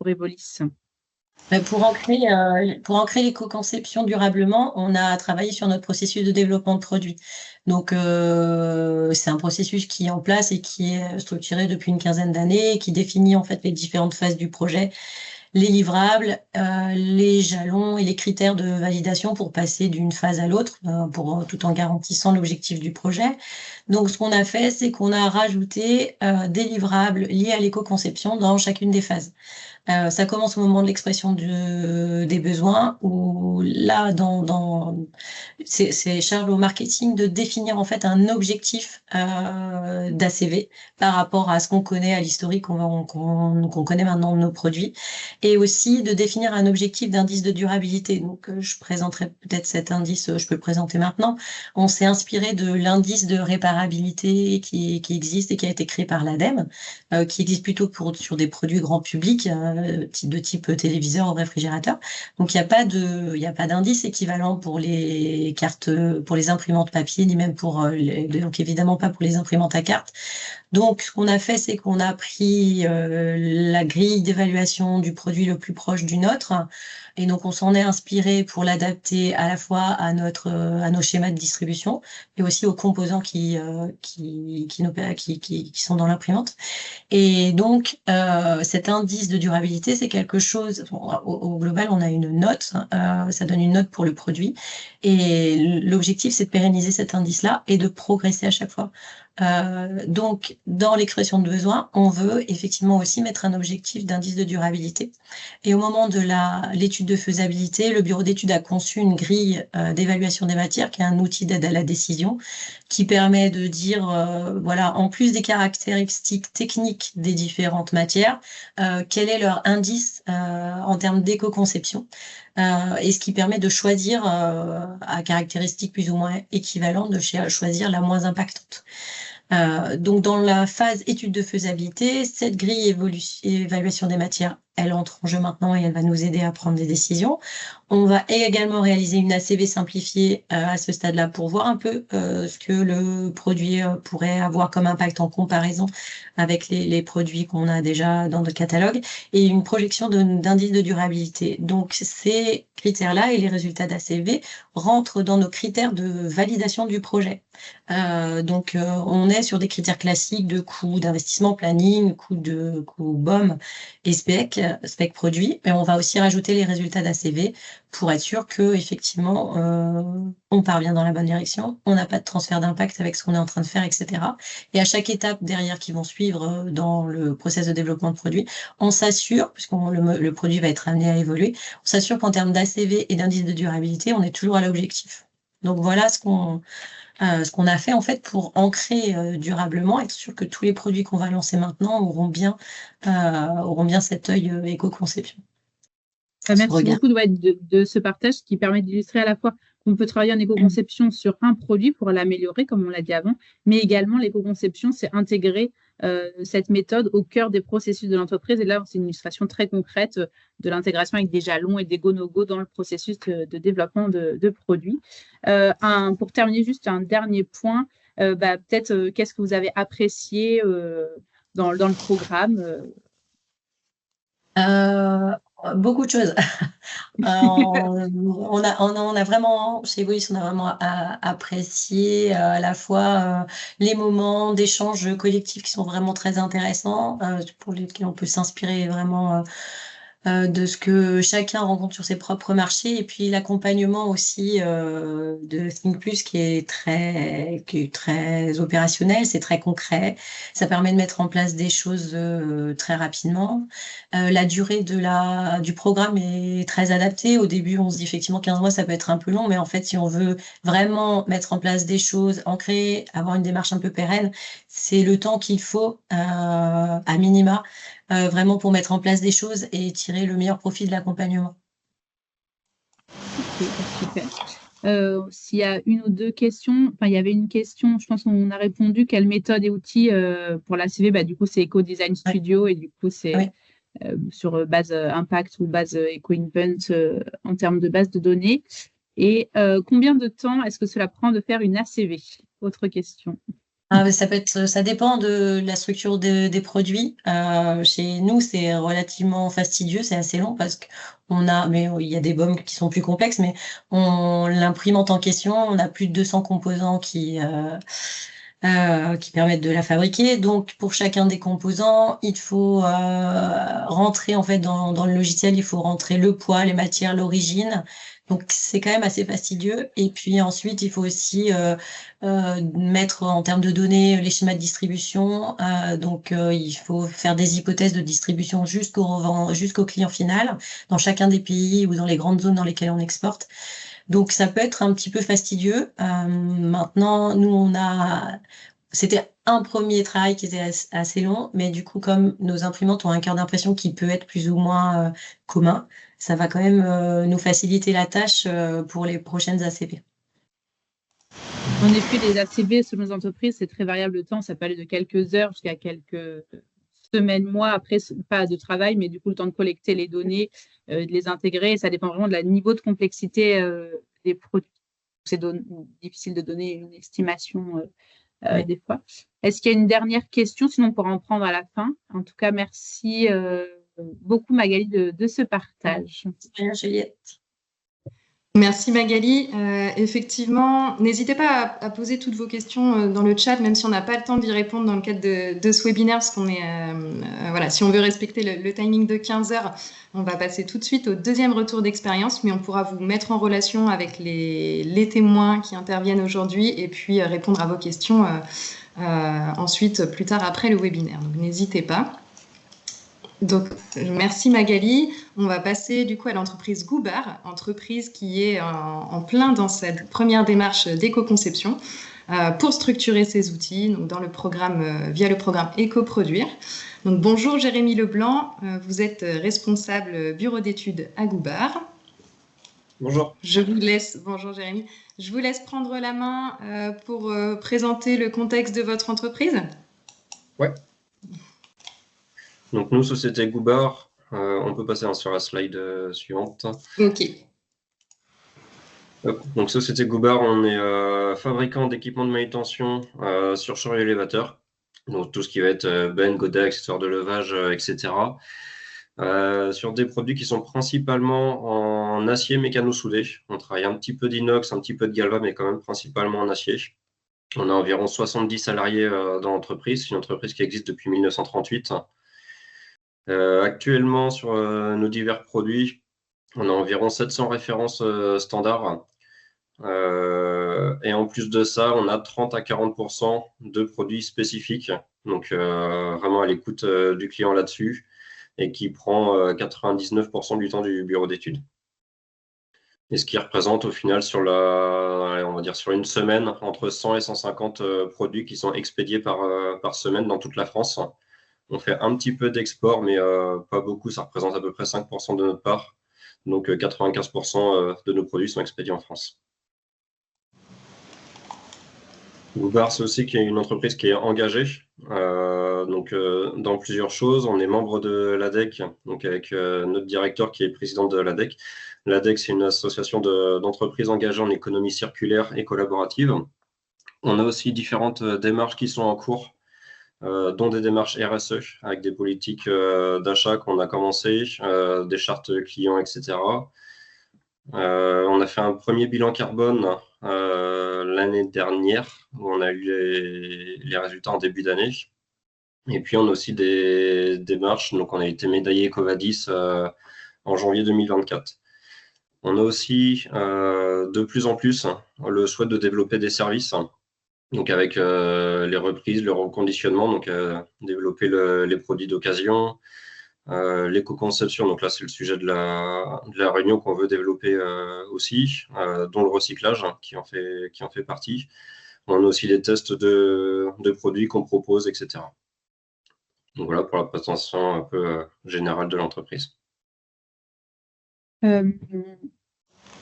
Evolis? Pour ancrer l'éco-conception durablement, on a travaillé sur notre processus de développement de produits. Donc, c'est un processus qui est en place et qui est structuré depuis une quinzaine d'années, qui définit en fait les différentes phases du projet, les livrables, les jalons et les critères de validation pour passer d'une phase à l'autre, tout en garantissant l'objectif du projet. Donc, ce qu'on a fait, c'est qu'on a rajouté des livrables liés à l'éco-conception dans chacune des phases. Ça commence au moment de l'expression des besoins, où là, c'est charge au marketing de définir en fait un objectif d'ACV par rapport à ce qu'on connaît, à l'historique qu'on connaît maintenant de nos produits, et aussi de définir un objectif d'indice de durabilité. Donc, je présenterai peut-être cet indice, je peux le présenter maintenant. On s'est inspiré de l'indice de réparabilité qui existe et qui a été créé par l'ADEME, qui existe plutôt sur des produits grand public, de type téléviseur ou réfrigérateur. Donc, il n'y a pas d'indice équivalent pour les cartes, pour les imprimantes papier, ni même donc évidemment pas pour les imprimantes à carte. Donc, ce qu'on a fait, c'est qu'on a pris la grille d'évaluation du produit le plus proche du nôtre, et donc on s'en est inspiré pour l'adapter à la fois à nos schémas de distribution, et aussi aux composants qui sont dans l'imprimante. Et donc, cet indice de durabilité, c'est quelque chose, au global, on a une note, ça donne une note pour le produit, et l'objectif, c'est de pérenniser cet indice-là et de progresser à chaque fois. Donc, dans l'expression de besoin, on veut effectivement aussi mettre un objectif d'indice de durabilité. Et au moment de l'étude de faisabilité, le bureau d'études a conçu une grille d'évaluation des matières, qui est un outil d'aide à la décision, qui permet de dire, voilà, en plus des caractéristiques techniques des différentes matières, quel est leur indice en termes d'éco-conception, et ce qui permet de choisir à caractéristiques plus ou moins équivalentes, de choisir la moins impactante. Donc, dans la phase étude de faisabilité, cette grille évaluation des matières, elle entre en jeu maintenant et elle va nous aider à prendre des décisions. On va également réaliser une ACV simplifiée à ce stade-là pour voir un peu ce que le produit pourrait avoir comme impact en comparaison avec les produits qu'on a déjà dans notre catalogue, et une projection d'indice de durabilité. Donc, ces critères-là et les résultats d'ACV rentrent dans nos critères de validation du projet. Donc, on est sur des critères classiques de coût d'investissement, planning, coût BOM et spec produit, mais on va aussi rajouter les résultats d'ACV pour être sûr que effectivement on part bien dans la bonne direction, on n'a pas de transfert d'impact avec ce qu'on est en train de faire, etc. Et à chaque étape derrière qui vont suivre dans le process de développement de produit, on s'assure, puisque le produit va être amené à évoluer, on s'assure qu'en termes d'ACV et d'indice de durabilité, on est toujours à l'objectif. Donc voilà ce qu'on a fait en fait pour ancrer durablement, être sûr que tous les produits qu'on va lancer maintenant auront bien cet œil éco-conception. Merci beaucoup de ce partage qui permet d'illustrer à la fois qu'on peut travailler en éco-conception sur un produit pour l'améliorer, comme on l'a dit avant, mais également l'éco-conception, c'est intégrer cette méthode au cœur des processus de l'entreprise. Et là, c'est une illustration très concrète de l'intégration avec des jalons et des go-no-go dans le processus de développement de produits. Pour terminer, juste un dernier point, peut-être qu'est-ce que vous avez apprécié dans le programme Beaucoup de choses. On a vraiment, chez Evolis, on a vraiment apprécié à la fois les moments d'échange collectif qui sont vraiment très intéressants, pour lesquels on peut s'inspirer vraiment de ce que chacun rencontre sur ses propres marchés, et puis l'accompagnement aussi de Think Plus qui est très opérationnel, c'est très concret, ça permet de mettre en place des choses très rapidement. La durée du programme est très adaptée. Au début, on se dit effectivement 15 mois, ça peut être un peu long, mais en fait, si on veut vraiment mettre en place des choses, ancrer, avoir une démarche un peu pérenne, c'est le temps qu'il faut à minima, vraiment pour mettre en place des choses et tirer le meilleur profit de l'accompagnement. Ok, super. S'il y a une ou deux questions, il y avait une question, je pense qu'on a répondu, quelle méthode et outils pour la CV, du coup c'est Eco Design Studio, et du coup c'est sur base impact ou base Eco-Invent en termes de base de données. Et combien de temps est-ce que cela prend de faire une ACV? Autre question. Ça dépend de la structure des produits. Chez nous, c'est relativement fastidieux, c'est assez long parce mais il y a des BOM qui sont plus complexes, mais l'imprimante en question, on a plus de 200 composants qui permettent de la fabriquer. Donc, pour chacun des composants, il faut rentrer en fait dans le logiciel, il faut rentrer le poids, les matières, l'origine. Donc, c'est quand même assez fastidieux. Et puis ensuite, il faut aussi mettre en termes de données les schémas de distribution. Donc, il faut faire des hypothèses de distribution jusqu'au client final, dans chacun des pays ou dans les grandes zones dans lesquelles on exporte. Donc, ça peut être un petit peu fastidieux. Maintenant, nous, c'était un premier travail qui était assez long, mais du coup, comme nos imprimantes ont un cœur d'impression qui peut être plus ou moins commun, ça va quand même nous faciliter la tâche pour les prochaines ACV. En effet, les ACV selon les entreprises, c'est très variable de temps. Ça peut aller de quelques heures jusqu'à quelques semaines, mois après, pas de travail, mais du coup, le temps de collecter les données, de les intégrer. Ça dépend vraiment de la niveau de complexité des produits. C'est difficile de donner une estimation des fois. Est-ce qu'il y a une dernière question? Sinon, on pourra en prendre à la fin. En tout cas, merci beaucoup, Magali, de ce partage. Bien, Juliette. Merci Magali. Effectivement, n'hésitez pas à poser toutes vos questions dans le chat, même si on n'a pas le temps d'y répondre dans le cadre de ce webinaire, parce qu'on est, voilà, si on veut respecter le timing de 15 heures, on va passer tout de suite au deuxième retour d'expérience, mais on pourra vous mettre en relation avec les témoins qui interviennent aujourd'hui et puis répondre à vos questions ensuite, plus tard après le webinaire. Donc n'hésitez pas. Donc, merci Magali. On va passer du coup à l'entreprise Goubard, entreprise qui est en plein dans cette première démarche d'éco-conception pour structurer ses outils donc dans le programme, via le programme Éco-Produire. Donc, bonjour Jérémy Leblanc, vous êtes responsable bureau d'études à Goubard. Bonjour. Bonjour Jérémy. Je vous laisse prendre la main pour présenter le contexte de votre entreprise. Ouais. Donc nous, Société Goubard, on peut passer sur la slide suivante. Ok. Donc Société Goubard, on est fabricant d'équipements de manutention sur chariot élévateur. Donc tout ce qui va être benne, godets, accessoires de levage, etc. Sur des produits qui sont principalement en acier mécano-soudé. On travaille un petit peu d'inox, un petit peu de galva, mais quand même principalement en acier. On a environ 70 salariés dans l'entreprise. C'est une entreprise qui existe depuis 1938. Actuellement, sur nos divers produits, on a environ 700 références standards. Et en plus de ça, on a 30 à 40% de produits spécifiques. Donc, vraiment à l'écoute du client là-dessus et qui prend 99% du temps du bureau d'études. Et ce qui représente au final on va dire sur une semaine, entre 100 et 150 produits qui sont expédiés par semaine dans toute la France. On fait un petit peu d'export, mais pas beaucoup. Ça représente à peu près 5% de notre part. Donc, 95% de nos produits sont expédiés en France. Goubard, c'est aussi une entreprise qui est engagée dans plusieurs choses. On est membre de l'ADEC, donc avec notre directeur qui est président de l'ADEC. L'ADEC, c'est une association d'entreprises engagées en économie circulaire et collaborative. On a aussi différentes démarches qui sont en cours, dont des démarches RSE, avec des politiques d'achat qu'on a commencé, des chartes clients, etc. On a fait un premier bilan carbone l'année dernière, où on a eu les résultats en début d'année. Et puis, on a aussi des démarches. Donc, on a été médaillé EcoVadis en janvier 2024. On a aussi, de plus en plus, le souhait de développer des services. Donc, avec les reprises, le reconditionnement, donc développer les produits d'occasion, l'éco-conception, donc là c'est le sujet de la réunion qu'on veut développer aussi, dont le recyclage qui en fait partie. On a aussi les tests de produits qu'on propose, etc. Donc voilà pour la présentation un peu générale de l'entreprise.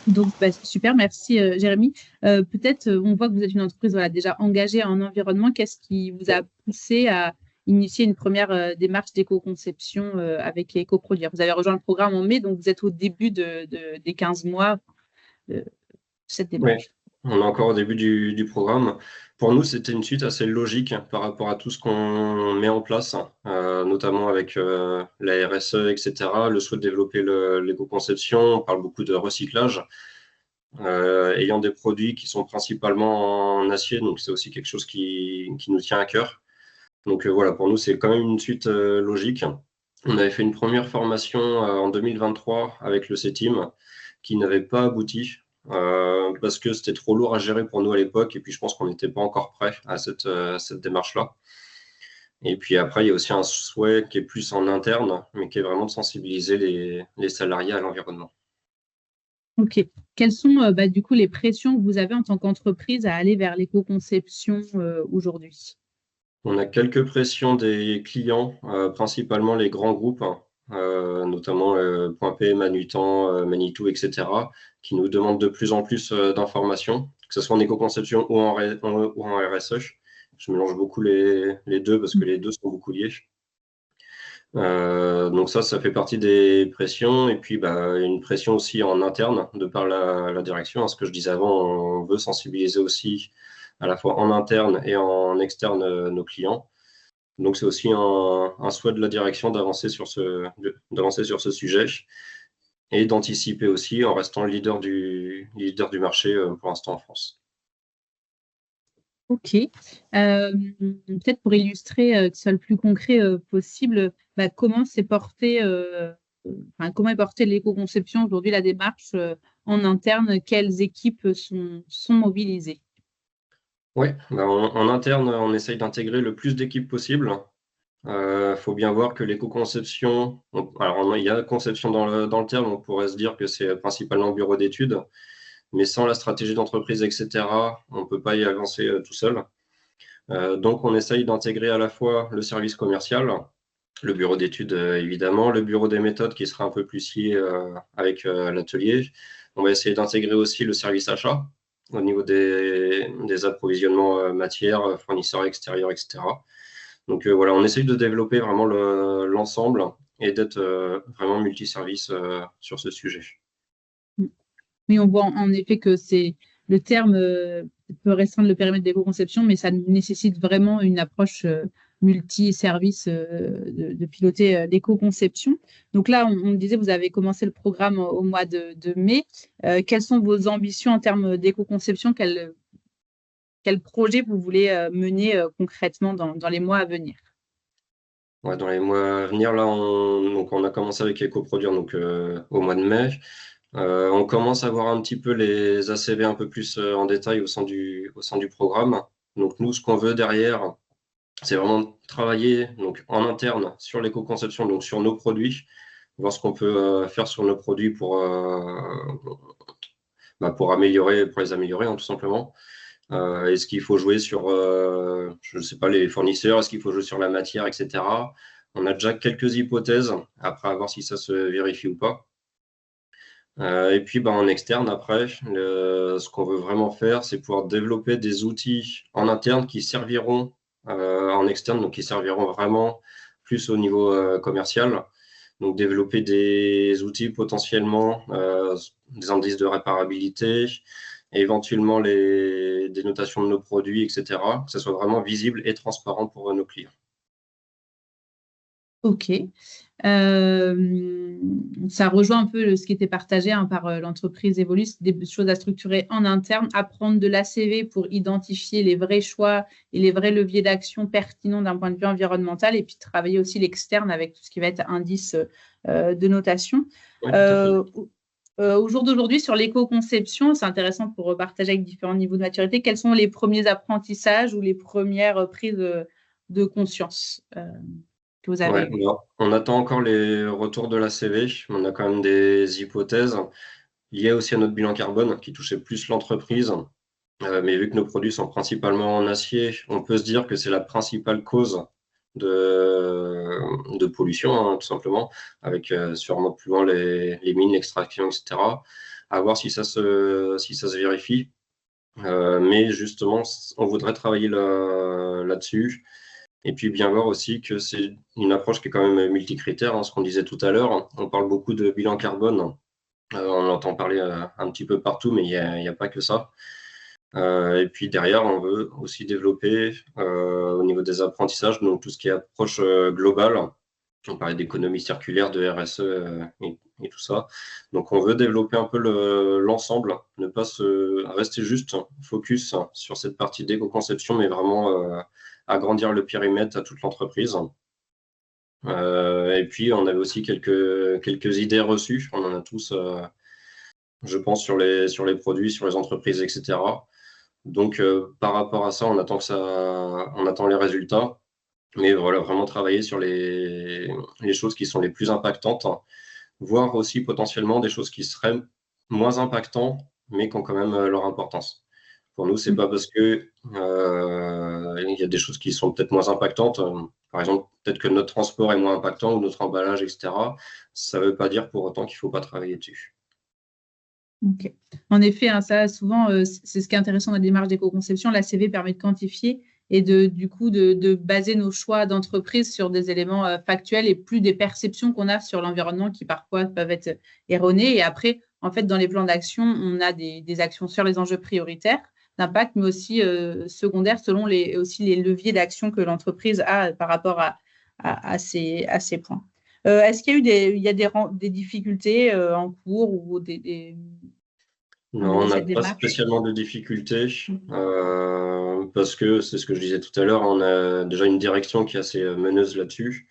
Donc, super, merci Jérémy. Peut-être, on voit que vous êtes une entreprise déjà engagée en environnement. Qu'est-ce qui vous a poussé à initier une première démarche d'éco-conception avec Éco-Produire? Vous avez rejoint le programme en mai, donc vous êtes au début des 15 mois de cette démarche. Oui, on est encore au début du programme. Pour nous, c'était une suite assez logique par rapport à tout ce qu'on met en place, notamment avec la RSE, etc., le souhait de développer l'éco-conception. On parle beaucoup de recyclage, ayant des produits qui sont principalement en acier, donc c'est aussi quelque chose qui nous tient à cœur. Donc voilà, pour nous, c'est quand même une suite logique. On avait fait une première formation en 2023 avec le CETIM qui n'avait pas abouti parce que c'était trop lourd à gérer pour nous à l'époque et puis je pense qu'on n'était pas encore prêt à cette démarche-là. Et puis après, il y a aussi un souhait qui est plus en interne, mais qui est vraiment de sensibiliser les salariés à l'environnement. Ok. Quelles sont du coup les pressions que vous avez en tant qu'entreprise à aller vers l'éco-conception aujourd'hui? On a quelques pressions des clients, principalement les grands groupes, notamment Point P, Manutan, Manitou, etc., qui nous demandent de plus en plus d'informations, que ce soit en éco-conception ou en RSE. Je mélange beaucoup les deux parce que les deux sont beaucoup liés. Donc ça fait partie des pressions. Et puis, une pression aussi en interne de par la direction. Ce que je disais avant, on veut sensibiliser aussi à la fois en interne et en externe nos clients. Donc, c'est aussi un souhait de la direction d'avancer sur ce sujet. et d'anticiper aussi en restant leader du marché pour l'instant en France. Ok. Peut-être pour illustrer, que ce soit le plus concret possible, comment est portée l'éco-conception aujourd'hui, la démarche en interne, quelles équipes sont mobilisées? Oui, en interne, on essaye d'intégrer le plus d'équipes possible. Faut bien voir que l'éco-conception, alors il y a conception dans le terme, on pourrait se dire que c'est principalement bureau d'études, mais sans la stratégie d'entreprise, etc., on ne peut pas y avancer tout seul. Donc, on essaye d'intégrer à la fois le service commercial, le bureau d'études évidemment, le bureau des méthodes qui sera un peu plus lié avec l'atelier. On va essayer d'intégrer aussi le service achat au niveau des approvisionnements matières, fournisseurs extérieurs, etc. Donc voilà, on essaye de développer vraiment l'ensemble et d'être vraiment multiservice sur ce sujet. Oui, on voit en effet que le terme peut restreindre le périmètre d'éco-conception, mais ça nécessite vraiment une approche multi-service de piloter l'éco-conception. Donc là, on disait, vous avez commencé le programme au mois de mai. Quelles sont vos ambitions en termes d'éco-conception? Quel projet vous voulez mener concrètement dans les mois à venir? Ouais, dans les mois à venir, là, on a commencé avec EcoProduire au mois de mai. On commence à voir un petit peu les ACV un peu plus en détail au sein du programme. Donc nous, ce qu'on veut derrière, c'est vraiment travailler en interne sur l'éco-conception, donc sur nos produits, voir ce qu'on peut faire sur nos produits pour les améliorer, tout simplement. Est-ce qu'il faut jouer sur, je ne sais pas, les fournisseurs, est-ce qu'il faut jouer sur la matière, etc. On a déjà quelques hypothèses, après à voir si ça se vérifie ou pas. Et puis en externe, après, ce qu'on veut vraiment faire, c'est pouvoir développer des outils en interne qui serviront en externe, donc qui serviront vraiment plus au niveau commercial. Donc développer des outils potentiellement, des indices de réparabilité, éventuellement des notations de nos produits, etc., que ce soit vraiment visible et transparent pour nos clients. Ok. Ça rejoint un peu ce qui était partagé par l'entreprise Evolus, des choses à structurer en interne, apprendre de l'ACV pour identifier les vrais choix et les vrais leviers d'action pertinents d'un point de vue environnemental, et puis travailler aussi l'externe avec tout ce qui va être indice de notation. Oui, tout à fait. Au jour d'aujourd'hui, sur l'éco-conception, c'est intéressant pour partager avec différents niveaux de maturité. Quels sont les premiers apprentissages ou les premières prises de conscience que vous avez eues? On attend encore les retours de l'ACV. On a quand même des hypothèses liées aussi à notre bilan carbone qui touchait plus l'entreprise. Mais vu que nos produits sont principalement en acier, on peut se dire que c'est la principale cause de pollution, tout simplement, avec sûrement plus loin les mines, l'extraction, etc. À voir si ça se vérifie. Mais justement, on voudrait travailler là-dessus. Et puis bien voir aussi que c'est une approche qui est quand même multicritère, ce qu'on disait tout à l'heure. On parle beaucoup de bilan carbone. On entend parler un petit peu partout, mais il n'y a pas que ça. Et puis derrière, on veut aussi développer au niveau des apprentissages, donc tout ce qui est approche globale. On parlait d'économie circulaire, de RSE et tout ça. Donc on veut développer un peu l'ensemble, ne pas rester juste focus sur cette partie d'éco-conception, mais vraiment agrandir le périmètre à toute l'entreprise. Et puis on avait aussi quelques idées reçues. On en a tous, je pense, sur les produits, sur les entreprises, etc. Donc, par rapport à ça, on attend les résultats, mais voilà, vraiment travailler sur les choses qui sont les plus impactantes, voire aussi potentiellement des choses qui seraient moins impactantes, mais qui ont quand même leur importance. Pour nous, c'est pas parce que il y a des choses qui sont peut-être moins impactantes. Par exemple, peut-être que notre transport est moins impactant ou notre emballage, etc. Ça ne veut pas dire pour autant qu'il ne faut pas travailler dessus. Okay. En effet, ça, souvent, c'est ce qui est intéressant dans la démarche d'éco-conception. L'ACV permet de quantifier et du coup de baser nos choix d'entreprise sur des éléments factuels et plus des perceptions qu'on a sur l'environnement qui parfois peuvent être erronées. Et après, en fait, dans les plans d'action, on a des actions sur les enjeux prioritaires d'impact, mais aussi secondaires selon aussi les leviers d'action que l'entreprise a par rapport à ces points. Est-ce qu'il y a eu des difficultés en cours ou Non, on n'a cette pas démarche? spécialement de difficultés parce que c'est ce que je disais tout à l'heure, on a déjà une direction qui est assez meneuse là-dessus.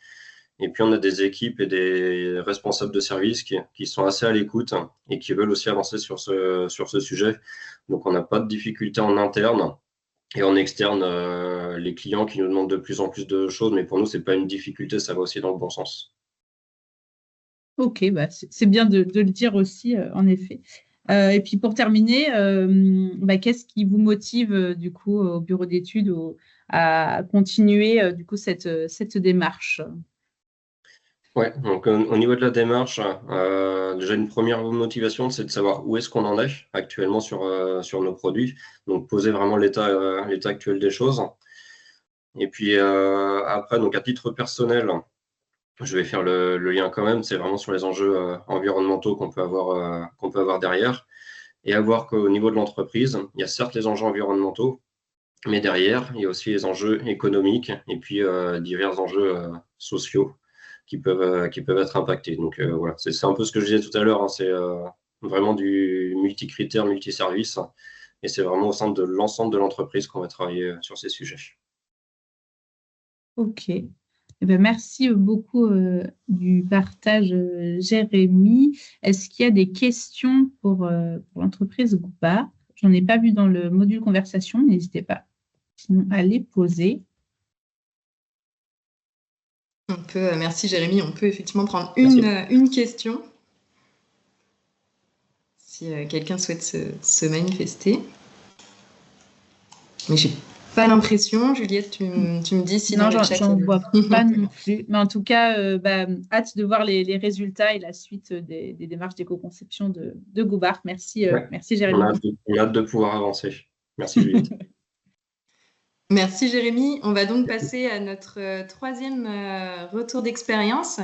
Et puis, on a des équipes et des responsables de service qui sont assez à l'écoute et qui veulent aussi avancer sur ce sujet. Donc, on n'a pas de difficultés en interne et en externe, les clients qui nous demandent de plus en plus de choses. Mais pour nous, ce n'est pas une difficulté, ça va aussi dans le bon sens. Ok, bah, c'est bien de le dire aussi, en effet. Et puis pour terminer, qu'est-ce qui vous motive du coup au bureau d'études à continuer du coup cette démarche? Ouais, donc au niveau de la démarche, déjà une première motivation, c'est de savoir où est-ce qu'on en est actuellement sur nos produits. Donc poser vraiment l'état actuel des choses. Et puis après, donc à titre personnel, je vais faire le lien quand même, c'est vraiment sur les enjeux environnementaux qu'on peut avoir derrière. Et à voir qu'au niveau de l'entreprise, il y a certes les enjeux environnementaux, mais derrière, il y a aussi les enjeux économiques et puis divers enjeux sociaux qui peuvent être impactés. Donc voilà, c'est un peu ce que je disais tout à l'heure, hein, c'est vraiment du multi-critères, multi-services, et c'est vraiment au sein de l'ensemble de l'entreprise qu'on va travailler sur ces sujets. Ok. Eh ben, merci beaucoup du partage, Jérémy. Est-ce qu'il y a des questions pour l'entreprise ou pas? J'en ai pas vu dans le module conversation, n'hésitez pas sinon à les poser. Merci Jérémy, on peut effectivement prendre une question si quelqu'un souhaite se manifester. Mais j'ai pas l'impression, Juliette, tu me dis si dans le chat. Non, j'en vois pas non plus. Mais en tout cas, hâte de voir les résultats et la suite des démarches d'éco-conception de Goubart. Merci, merci Jérémy. On a hâte de pouvoir avancer. Merci Juliette. Merci Jérémy. On va donc passer à notre troisième retour d'expérience.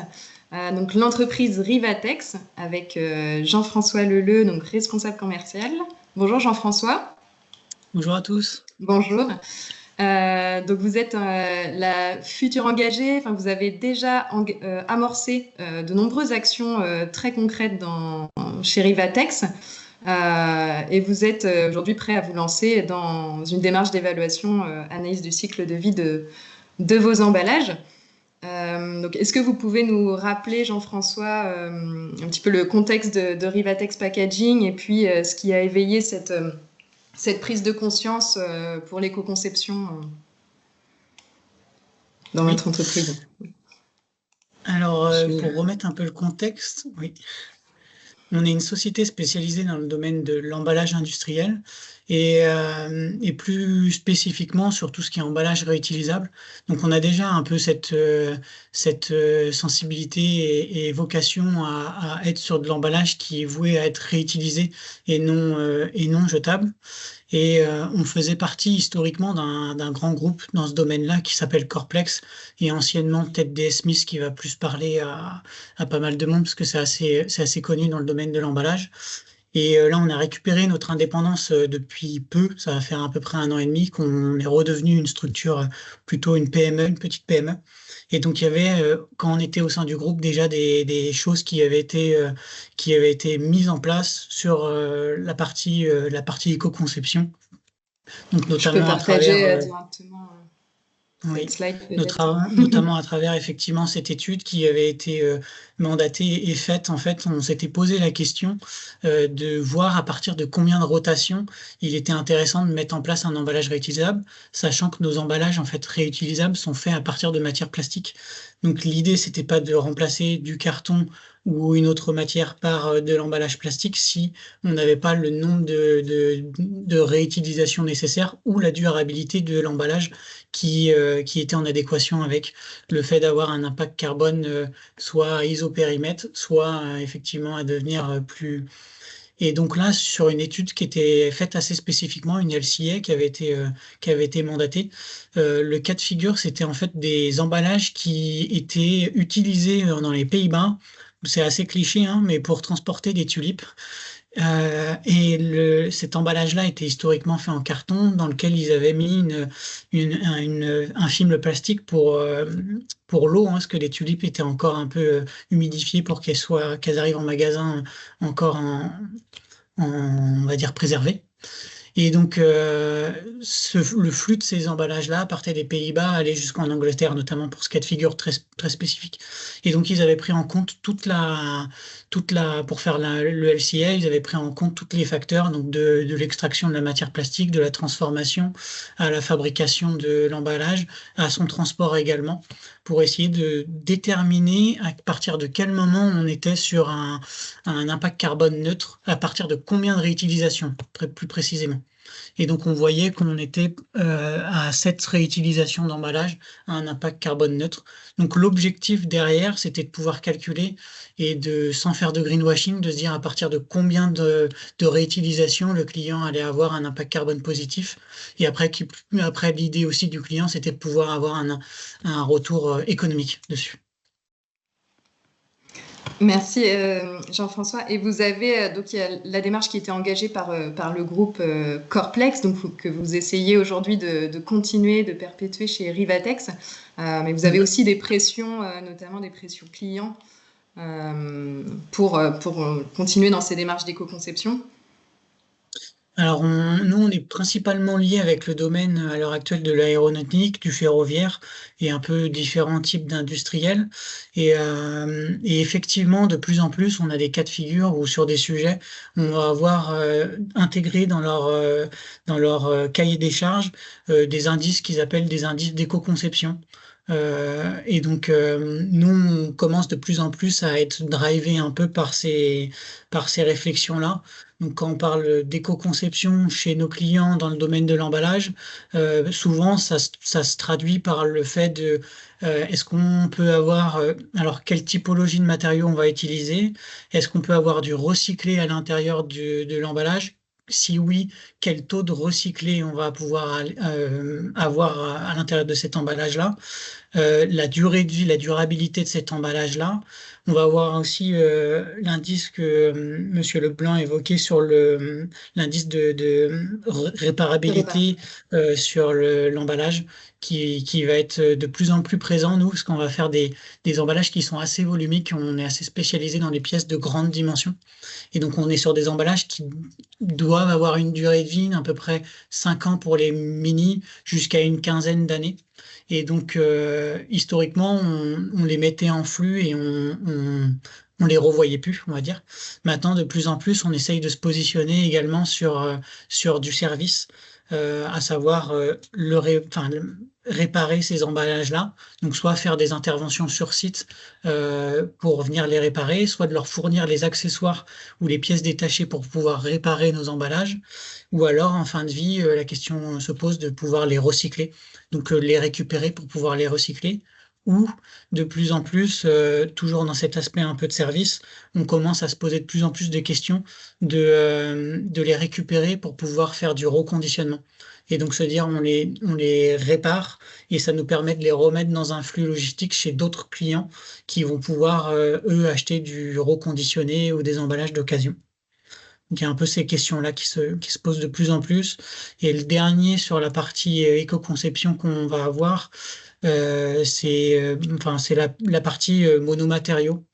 Donc l'entreprise Rivatex avec Jean-François Leleu, donc responsable commercial. Bonjour Jean-François. Bonjour à tous. Bonjour. Donc vous êtes la future engagée, enfin, vous avez déjà amorcé de nombreuses actions très concrètes chez Rivatex. Et vous êtes aujourd'hui prêt à vous lancer dans une démarche d'évaluation, analyse du cycle de vie de vos emballages. Donc, est-ce que vous pouvez nous rappeler, Jean-François, un petit peu le contexte de Rivatex Packaging et puis ce qui a éveillé cette prise de conscience pour l'éco-conception dans votre entreprise? Alors, pour remettre un peu le contexte, oui. On est une société spécialisée dans le domaine de l'emballage industriel et plus spécifiquement sur tout ce qui est emballage réutilisable. Donc on a déjà un peu cette sensibilité et vocation à être sur de l'emballage qui est voué à être réutilisé et non jetable. Et on faisait partie historiquement d'un grand groupe dans ce domaine-là qui s'appelle Corplex et anciennement peut-être DS Smith qui va plus parler à pas mal de monde parce que c'est assez connu dans le domaine de l'emballage. Et là, on a récupéré notre indépendance depuis peu, ça va faire à peu près 1 an et demi qu'on est redevenu une structure, plutôt une PME, une petite PME. Et donc, il y avait, quand on était au sein du groupe, déjà des choses qui avaient été mises en place sur la partie éco-conception. Donc, notamment je peux partager directement. Oui, notamment à travers effectivement cette étude qui avait été mandatée et faite. En fait, on s'était posé la question de voir à partir de combien de rotations il était intéressant de mettre en place un emballage réutilisable, sachant que nos emballages en fait réutilisables sont faits à partir de matières plastiques. Donc l'idée, c'était pas de remplacer du carton ou une autre matière par de l'emballage plastique si on n'avait pas le nombre de réutilisations nécessaires ou la durabilité de l'emballage qui était en adéquation avec le fait d'avoir un impact carbone soit isopérimètre, soit effectivement à devenir plus... Et donc là, sur une étude qui était faite assez spécifiquement, une LCA qui avait été mandatée, le cas de figure, c'était en fait des emballages qui étaient utilisés dans les Pays-Bas. C'est assez cliché, hein, mais pour transporter des tulipes. Cet emballage-là était historiquement fait en carton, dans lequel ils avaient mis un film plastique pour l'eau, parce que les tulipes étaient encore un peu humidifiées pour qu'elles arrivent en magasin encore on va dire, préservées. Et donc, le flux de ces emballages-là partait des Pays-Bas, allait jusqu'en Angleterre, notamment pour ce cas de figure très, très spécifique. Et donc, ils avaient pris en compte pour faire le LCA, ils avaient pris en compte tous les facteurs, donc de l'extraction de la matière plastique, de la transformation à la fabrication de l'emballage, à son transport également, pour essayer de déterminer à partir de quel moment on était sur un impact carbone neutre, à partir de combien de réutilisation, plus précisément. Et donc, on voyait qu'on était à 7 réutilisations d'emballage à un impact carbone neutre. Donc, l'objectif derrière, c'était de pouvoir calculer et sans faire de greenwashing, de se dire à partir de combien de réutilisation le client allait avoir un impact carbone positif. Et après l'idée aussi du client, c'était de pouvoir avoir un retour économique dessus. Merci Jean-François. Et vous avez donc il y a la démarche qui était engagée par le groupe Corplex, donc que vous essayez aujourd'hui de continuer, de perpétuer chez Rivatex, mais vous avez aussi des pressions, notamment des pressions clients, pour continuer dans ces démarches d'éco-conception. Alors, nous, on est principalement lié avec le domaine à l'heure actuelle de l'aéronautique, du ferroviaire et un peu différents types d'industriels. Et effectivement, de plus en plus, on a des cas de figure où sur des sujets, on va avoir intégré dans leur cahier des charges des indices qu'ils appellent des indices d'éco-conception. Et donc, nous, on commence de plus en plus à être drivé un peu par ces réflexions-là. Donc, quand on parle d'éco-conception chez nos clients dans le domaine de l'emballage, souvent, ça se traduit par le fait de est-ce qu'on peut avoir, alors quelle typologie de matériaux on va utiliser? Est-ce qu'on peut avoir du recyclé à l'intérieur de l'emballage? Si oui, quel taux de recyclé on va pouvoir avoir à l'intérieur de cet emballage-là? La durée de vie, la durabilité de cet emballage-là. On va avoir aussi l'indice que Monsieur Leblanc évoquait sur l'indice de réparabilité sur l'emballage qui va être de plus en plus présent, nous, parce qu'on va faire des emballages qui sont assez volumiques. On est assez spécialisé dans les pièces de grande dimension. Et donc, on est sur des emballages qui doivent avoir une durée de vie d'à peu près 5 ans pour les mini, jusqu'à une quinzaine d'années. Et donc, historiquement, on les mettait en flux et on les revoyait plus, on va dire. Maintenant, de plus en plus, on essaye de se positionner également sur du service, à savoir réparer ces emballages-là. Donc, soit faire des interventions sur site pour venir les réparer, soit de leur fournir les accessoires ou les pièces détachées pour pouvoir réparer nos emballages. Ou alors, en fin de vie, la question se pose de pouvoir les recycler. Donc, les récupérer pour pouvoir les recycler. Ou, de plus en plus, toujours dans cet aspect un peu de service, on commence à se poser de plus en plus de questions de les récupérer pour pouvoir faire du reconditionnement. Et donc, se dire, on les répare et ça nous permet de les remettre dans un flux logistique chez d'autres clients qui vont pouvoir, eux, acheter du reconditionné ou des emballages d'occasion. Donc, il y a un peu ces questions-là qui se posent de plus en plus. Et le dernier sur la partie éco-conception qu'on va avoir, c'est la partie monomatériaux.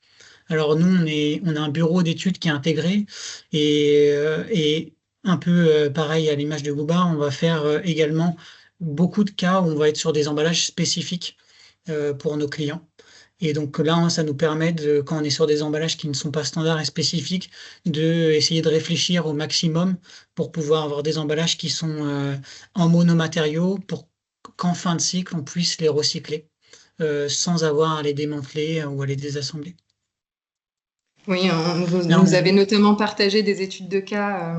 Alors, nous, on a un bureau d'études qui est intégré et un peu pareil à l'image de Bouba, on va faire également beaucoup de cas où on va être sur des emballages spécifiques pour nos clients. Et donc là, ça nous permet, quand on est sur des emballages qui ne sont pas standards et spécifiques, d'essayer de réfléchir au maximum pour pouvoir avoir des emballages qui sont en monomatériaux pour qu'en fin de cycle, on puisse les recycler sans avoir à les démanteler ou à les désassembler. Oui, vous avez notamment partagé des études de cas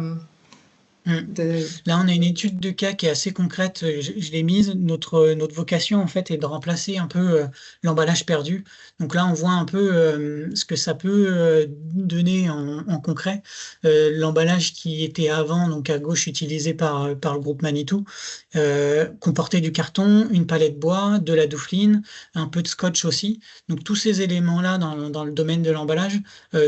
Là, on a une étude de cas qui est assez concrète. Je l'ai mise. Notre vocation, en fait, est de remplacer un peu l'emballage perdu. Donc là, on voit un peu ce que ça peut donner en concret. L'emballage qui était avant, donc à gauche, utilisé par le groupe Manitou, comportait du carton, une palette bois, de la doufline, un peu de scotch aussi. Donc tous ces éléments-là dans le domaine de l'emballage,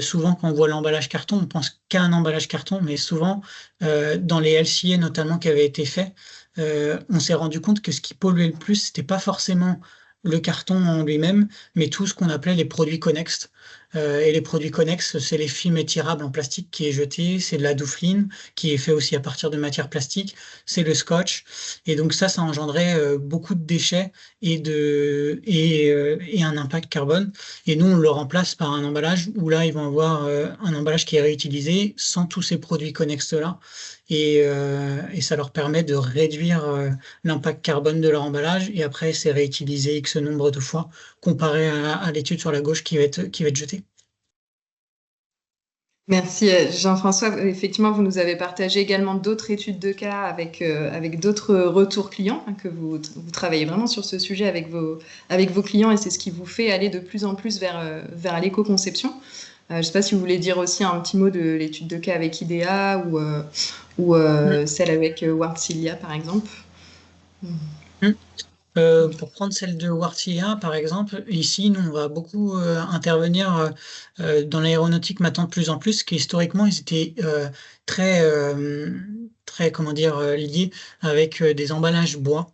souvent quand on voit l'emballage carton, on pense qu'à un emballage carton, mais souvent dans les LCA notamment qui avaient été faits, on s'est rendu compte que ce qui polluait le plus, c'était pas forcément le carton en lui-même, mais tout ce qu'on appelait les produits connexes. Et les produits connexes, c'est les films étirables en plastique qui est jeté, c'est de la doufline qui est fait aussi à partir de matières plastiques, c'est le scotch. Et donc ça engendrait beaucoup de déchets et un impact carbone. Et nous, on le remplace par un emballage où là, ils vont avoir un emballage qui est réutilisé sans tous ces produits connexes-là. Et ça leur permet de réduire l'impact carbone de leur emballage. Et après, c'est réutilisé X nombre de fois, comparé à l'étude sur la gauche qui va être jetée. Merci Jean-François. Effectivement, vous nous avez partagé également d'autres études de cas avec d'autres retours clients, que vous travaillez vraiment sur ce sujet avec vos clients, et c'est ce qui vous fait aller de plus en plus vers l'éco-conception. Je ne sais pas si vous voulez dire aussi un petit mot de l'étude de cas avec IDEA ou celle avec Wärtsilä, par exemple. Pour prendre celle de Wärtsilä, par exemple, ici, nous, on va beaucoup intervenir dans l'aéronautique maintenant de plus en plus, qui historiquement, ils étaient très, comment dire, liés avec des emballages bois.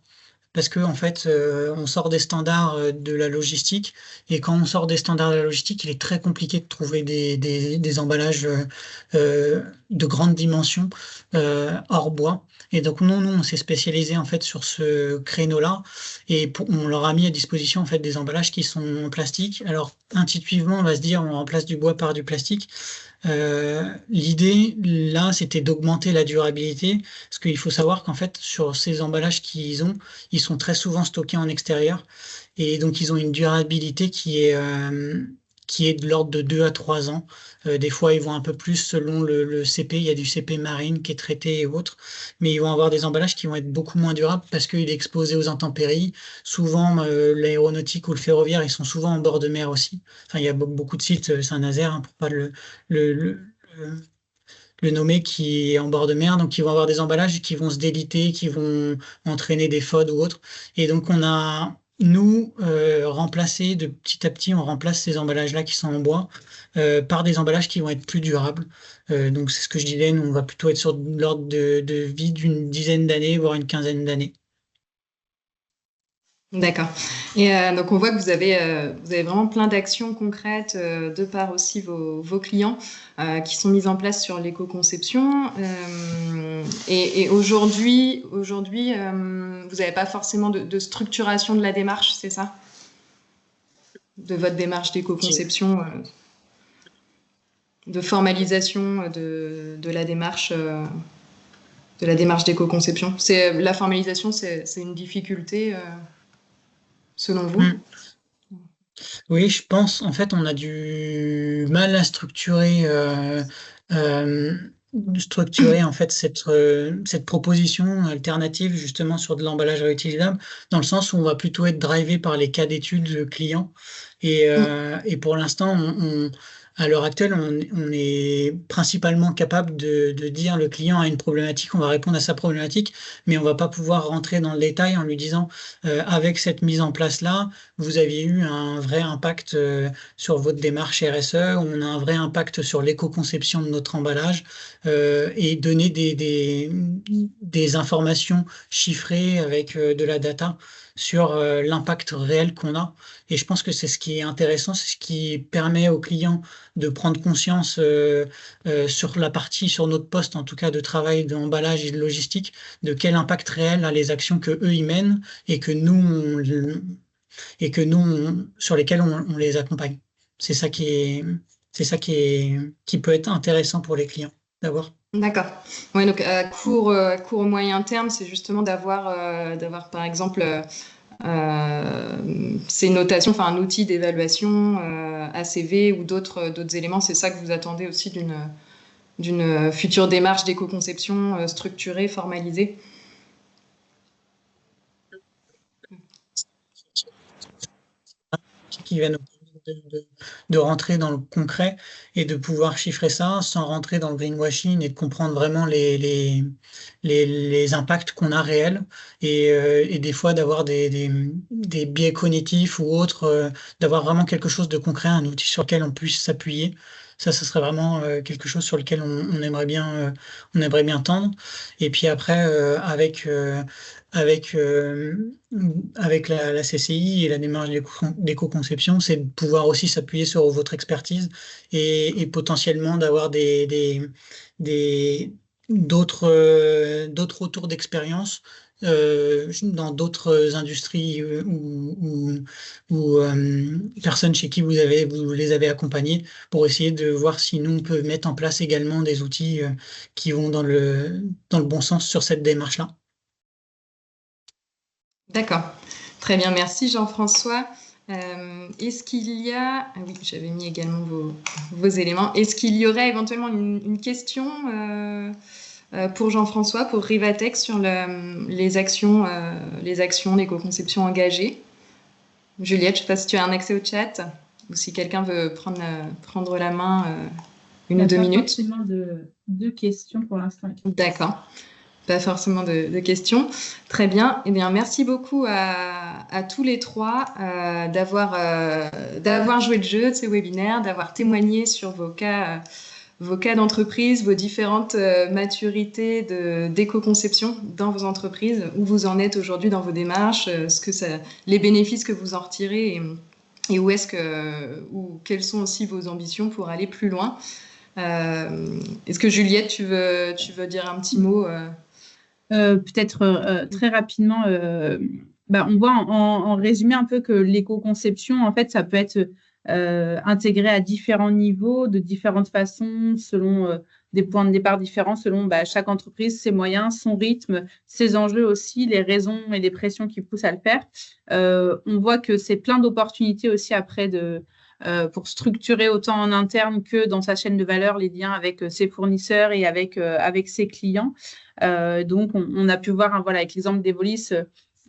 Parce que en fait, on sort des standards de la logistique, et quand on sort des standards de la logistique, il est très compliqué de trouver des emballages de grande dimension hors bois. Et donc nous, on s'est spécialisé en fait sur ce créneau-là, et on leur a mis à disposition en fait des emballages qui sont en plastique. Alors intuitivement, on va se dire, on remplace du bois par du plastique. L'idée là, c'était d'augmenter la durabilité, parce qu'il faut savoir qu'en fait, sur ces emballages qu'ils ont, ils sont très souvent stockés en extérieur, et donc ils ont une durabilité qui est de l'ordre de 2 à 3 ans. Des fois, ils vont un peu plus selon le CP. Il y a du CP marine qui est traité et autres, mais ils vont avoir des emballages qui vont être beaucoup moins durables parce qu'il est exposé aux intempéries. Souvent, l'aéronautique ou le ferroviaire, ils sont souvent en bord de mer aussi. Enfin, il y a beaucoup de sites, Saint-Nazaire, pour pas le nommer, qui est en bord de mer, donc ils vont avoir des emballages qui vont se déliter, qui vont entraîner des FOD ou autres. Et donc on a, nous, remplacé de petit à petit, on remplace ces emballages-là qui sont en bois par des emballages qui vont être plus durables. Donc c'est ce que je disais, nous, on va plutôt être sur l'ordre de vie d'une dizaine d'années, voire une quinzaine d'années. D'accord. Et donc on voit que vous avez vraiment plein d'actions concrètes de par aussi vos clients qui sont mises en place sur l'éco-conception. Et aujourd'hui, vous n'avez pas forcément de structuration de la démarche, c'est ça? De votre démarche d'éco-conception, de formalisation de la démarche d'éco-conception. La formalisation, c'est une difficulté selon vous? Oui, je pense, en fait, on a du mal à structurer en fait cette proposition alternative justement sur de l'emballage réutilisable, dans le sens où on va plutôt être drivé par les cas d'études clients, et pour l'instant, à l'heure actuelle, on est principalement capable de dire le client a une problématique, on va répondre à sa problématique, mais on va pas pouvoir rentrer dans le détail en lui disant avec cette mise en place-là, vous aviez eu un vrai impact sur votre démarche RSE, on a un vrai impact sur l'éco-conception de notre emballage, et donner des informations chiffrées avec de la data sur l'impact réel qu'on a. Et je pense que c'est ce qui est intéressant, c'est ce qui permet aux clients de prendre conscience sur notre poste, en tout cas de travail d'emballage et de logistique, de quel impact réel a les actions que eux y mènent, et que nous, sur lesquelles on les accompagne. C'est ça qui peut être intéressant pour les clients d'avoir. D'accord. Ouais, donc à court moyen terme, c'est justement d'avoir par exemple ces notations, enfin un outil d'évaluation, ACV ou d'autres éléments. C'est ça que vous attendez aussi d'une future démarche d'éco-conception structurée, formalisée. Qui va nous permettre de rentrer dans le concret et de pouvoir chiffrer ça sans rentrer dans le greenwashing et de comprendre vraiment les impacts qu'on a réels et des fois d'avoir des biais cognitifs ou autres, d'avoir vraiment quelque chose de concret, un outil sur lequel on puisse s'appuyer. Ça serait vraiment quelque chose sur lequel on aimerait bien tendre. Et puis après, avec la CCI et la démarche d'éco-conception, c'est de pouvoir aussi s'appuyer sur votre expertise et potentiellement d'avoir d'autres retours d'expérience dans d'autres industries ou personnes chez qui vous les avez accompagnés pour essayer de voir si nous, on peut mettre en place également des outils qui vont dans le bon sens sur cette démarche-là. D'accord. Très bien. Merci Jean-François. Est-ce qu'il y a... Ah oui, j'avais mis également vos éléments. Est-ce qu'il y aurait éventuellement une question pour Jean-François, pour Rivatex, sur les actions d'éco-conception engagées? Juliette, je ne sais pas si tu as un accès au chat ou si quelqu'un veut prendre la main une ou 2 minutes. Il n'y a pas forcément de questions pour l'instant. D'accord. Pas forcément de questions. Très bien. Eh bien, merci beaucoup à tous les trois d'avoir joué le jeu de ces webinaires, d'avoir témoigné sur vos cas d'entreprise, vos différentes maturités d'éco-conception dans vos entreprises, où vous en êtes aujourd'hui dans vos démarches, les bénéfices que vous en retirez et quelles sont aussi vos ambitions pour aller plus loin. Est-ce que Juliette, tu veux dire un petit mot Peut-être très rapidement, on voit en résumé un peu que l'éco-conception, en fait, ça peut être intégré à différents niveaux, de différentes façons, selon des points de départ différents, selon chaque entreprise, ses moyens, son rythme, ses enjeux aussi, les raisons et les pressions qui poussent à le faire. On voit que c'est plein d'opportunités aussi après pour structurer autant en interne que dans sa chaîne de valeur les liens avec ses fournisseurs et avec ses clients. Donc, on a pu voir avec l'exemple d'Evolis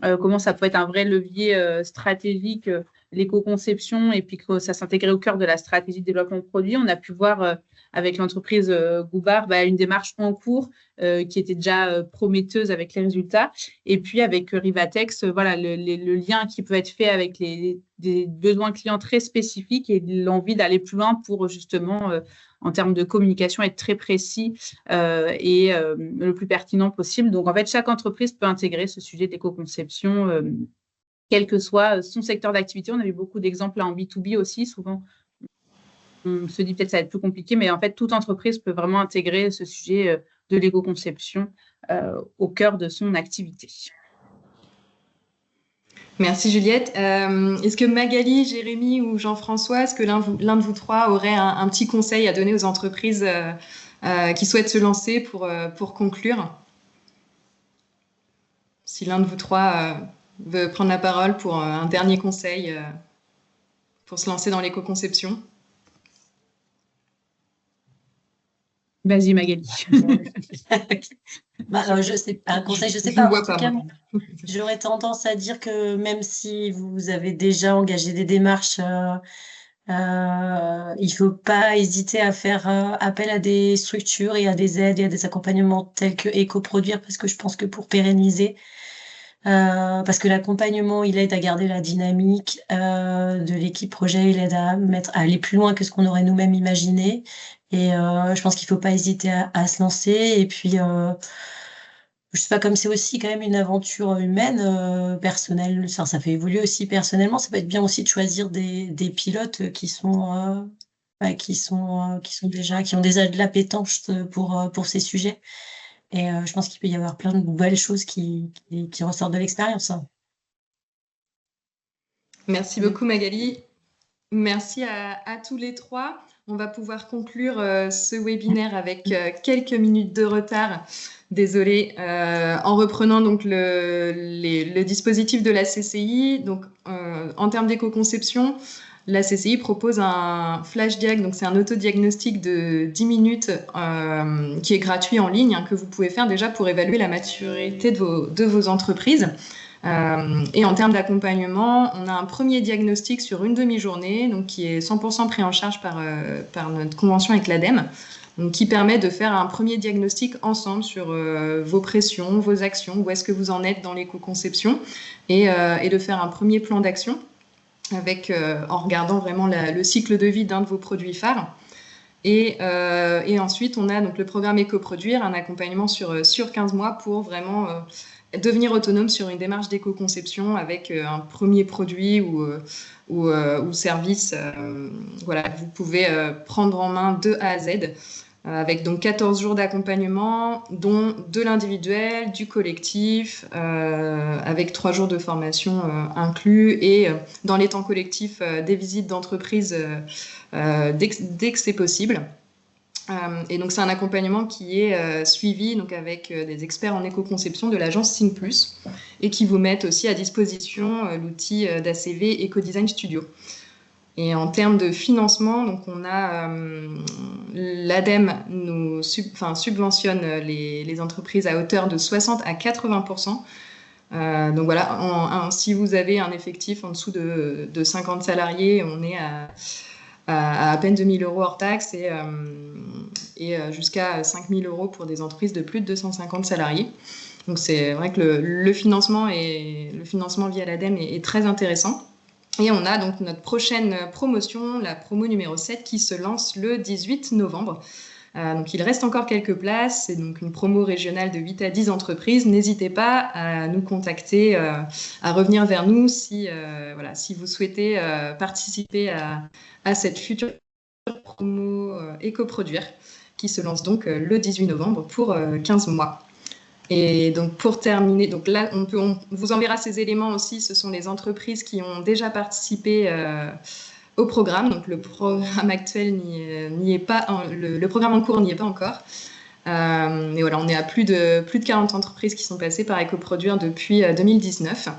comment ça peut être un vrai levier stratégique, l'éco-conception, et puis que ça s'intégrait au cœur de la stratégie de développement de produits. On a pu voir avec l'entreprise Goubard une démarche en cours qui était déjà prometteuse avec les résultats. Et puis avec Rivatex, le lien qui peut être fait avec des besoins clients très spécifiques et l'envie d'aller plus loin pour justement, en termes de communication, être très précis et le plus pertinent possible. Donc, en fait, chaque entreprise peut intégrer ce sujet d'éco-conception, quel que soit son secteur d'activité. On a eu beaucoup d'exemples en B2B aussi. Souvent, on se dit peut-être que ça va être plus compliqué, mais en fait, toute entreprise peut vraiment intégrer ce sujet de l'éco-conception au cœur de son activité. Merci Juliette. Est-ce que Magali, Jérémy ou Jean-François, est-ce que l'un de vous trois aurait un petit conseil à donner aux entreprises qui souhaitent se lancer pour conclure? Si l'un de vous trois veut prendre la parole pour un dernier conseil pour se lancer dans l'éco-conception. Vas-y Magali. Je sais pas, un conseil, je sais pas. En tout cas, j'aurais tendance à dire que même si vous avez déjà engagé des démarches, il faut pas hésiter à faire appel à des structures et à des aides et à des accompagnements tels que Éco-Produire, parce que je pense que pour pérenniser, parce que l'accompagnement, il aide à garder la dynamique de l'équipe projet, il aide à aller plus loin que ce qu'on aurait nous-mêmes imaginé. Et je pense qu'il ne faut pas hésiter à se lancer. Et puis, je ne sais pas, comme c'est aussi quand même une aventure humaine, personnelle, ça fait évoluer aussi personnellement. Ça peut être bien aussi de choisir des pilotes qui ont déjà de l'appétence pour ces sujets. Et je pense qu'il peut y avoir plein de nouvelles choses qui ressortent de l'expérience. Merci beaucoup Magali. Merci à tous les trois. On va pouvoir conclure ce webinaire avec quelques minutes de retard. Désolée. En reprenant donc le dispositif de la CCI. Donc, en termes d'éco-conception, la CCI propose un flash diag, donc c'est un autodiagnostic de 10 minutes qui est gratuit en ligne, que vous pouvez faire déjà pour évaluer la maturité de vos entreprises. Et en termes d'accompagnement, on a un premier diagnostic sur une demi-journée, donc qui est 100% pris en charge par notre convention avec l'ADEME, donc qui permet de faire un premier diagnostic ensemble sur vos pressions, vos actions, où est-ce que vous en êtes dans l'éco-conception, et de faire un premier plan d'action en regardant vraiment le cycle de vie d'un de vos produits phares. Et ensuite, on a donc le programme Éco-Produire, un accompagnement sur 15 mois pour vraiment devenir autonome sur une démarche d'éco-conception avec un premier produit ou service voilà, que vous pouvez prendre en main de A à Z, avec donc 14 jours d'accompagnement, dont de l'individuel, du collectif, avec 3 jours de formation inclus, et dans les temps collectifs, des visites d'entreprise dès que c'est possible. Et donc c'est un accompagnement qui est suivi donc avec des experts en éco-conception de l'agence Think+, et qui vous mettent aussi à disposition l'outil d'ACV Eco-Design Studio. Et en termes de financement, donc on a l'ADEME subventionne les entreprises à hauteur de 60 à 80%. Donc voilà, si vous avez un effectif en dessous de 50 salariés, on est à peine 2 000 € hors taxes et jusqu'à 5 000 € pour des entreprises de plus de 250 salariés. Donc c'est vrai que le financement via l'ADEME est très intéressant. Et on a donc notre prochaine promotion, la promo numéro 7, qui se lance le 18 novembre. Donc il reste encore quelques places, c'est donc une promo régionale de 8 à 10 entreprises. N'hésitez pas à nous contacter, à revenir vers nous si vous souhaitez participer à cette future promo Éco-Produire, qui se lance donc le 18 novembre pour 15 mois. Et donc pour terminer, donc là on vous enverra ces éléments aussi. Ce sont les entreprises qui ont déjà participé au programme. Donc le programme actuel n'y est pas, le programme en cours n'y est pas encore. Mais voilà, on est à plus de 40 entreprises qui sont passées par Éco-Produire depuis 2019.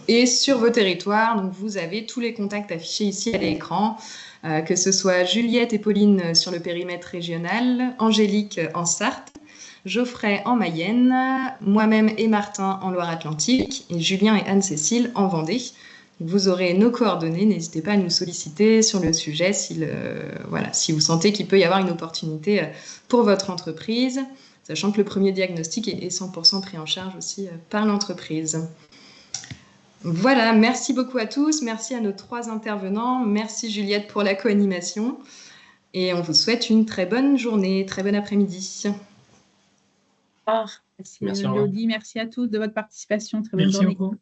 Et sur vos territoires, donc vous avez tous les contacts affichés ici à l'écran, que ce soit Juliette et Pauline sur le périmètre régional, Angélique en Sarthe, Geoffrey en Mayenne, moi-même et Martin en Loire-Atlantique, et Julien et Anne-Cécile en Vendée. Vous aurez nos coordonnées, n'hésitez pas à nous solliciter sur le sujet si vous sentez qu'il peut y avoir une opportunité pour votre entreprise, sachant que le premier diagnostic est 100% pris en charge aussi par l'entreprise. Voilà, merci beaucoup à tous, merci à nos 3 intervenants, merci Juliette pour la co-animation, et on vous souhaite une très bonne journée, très bon après-midi. Merci Elodie, merci à tous de votre participation. Très bonne journée. Merci beaucoup.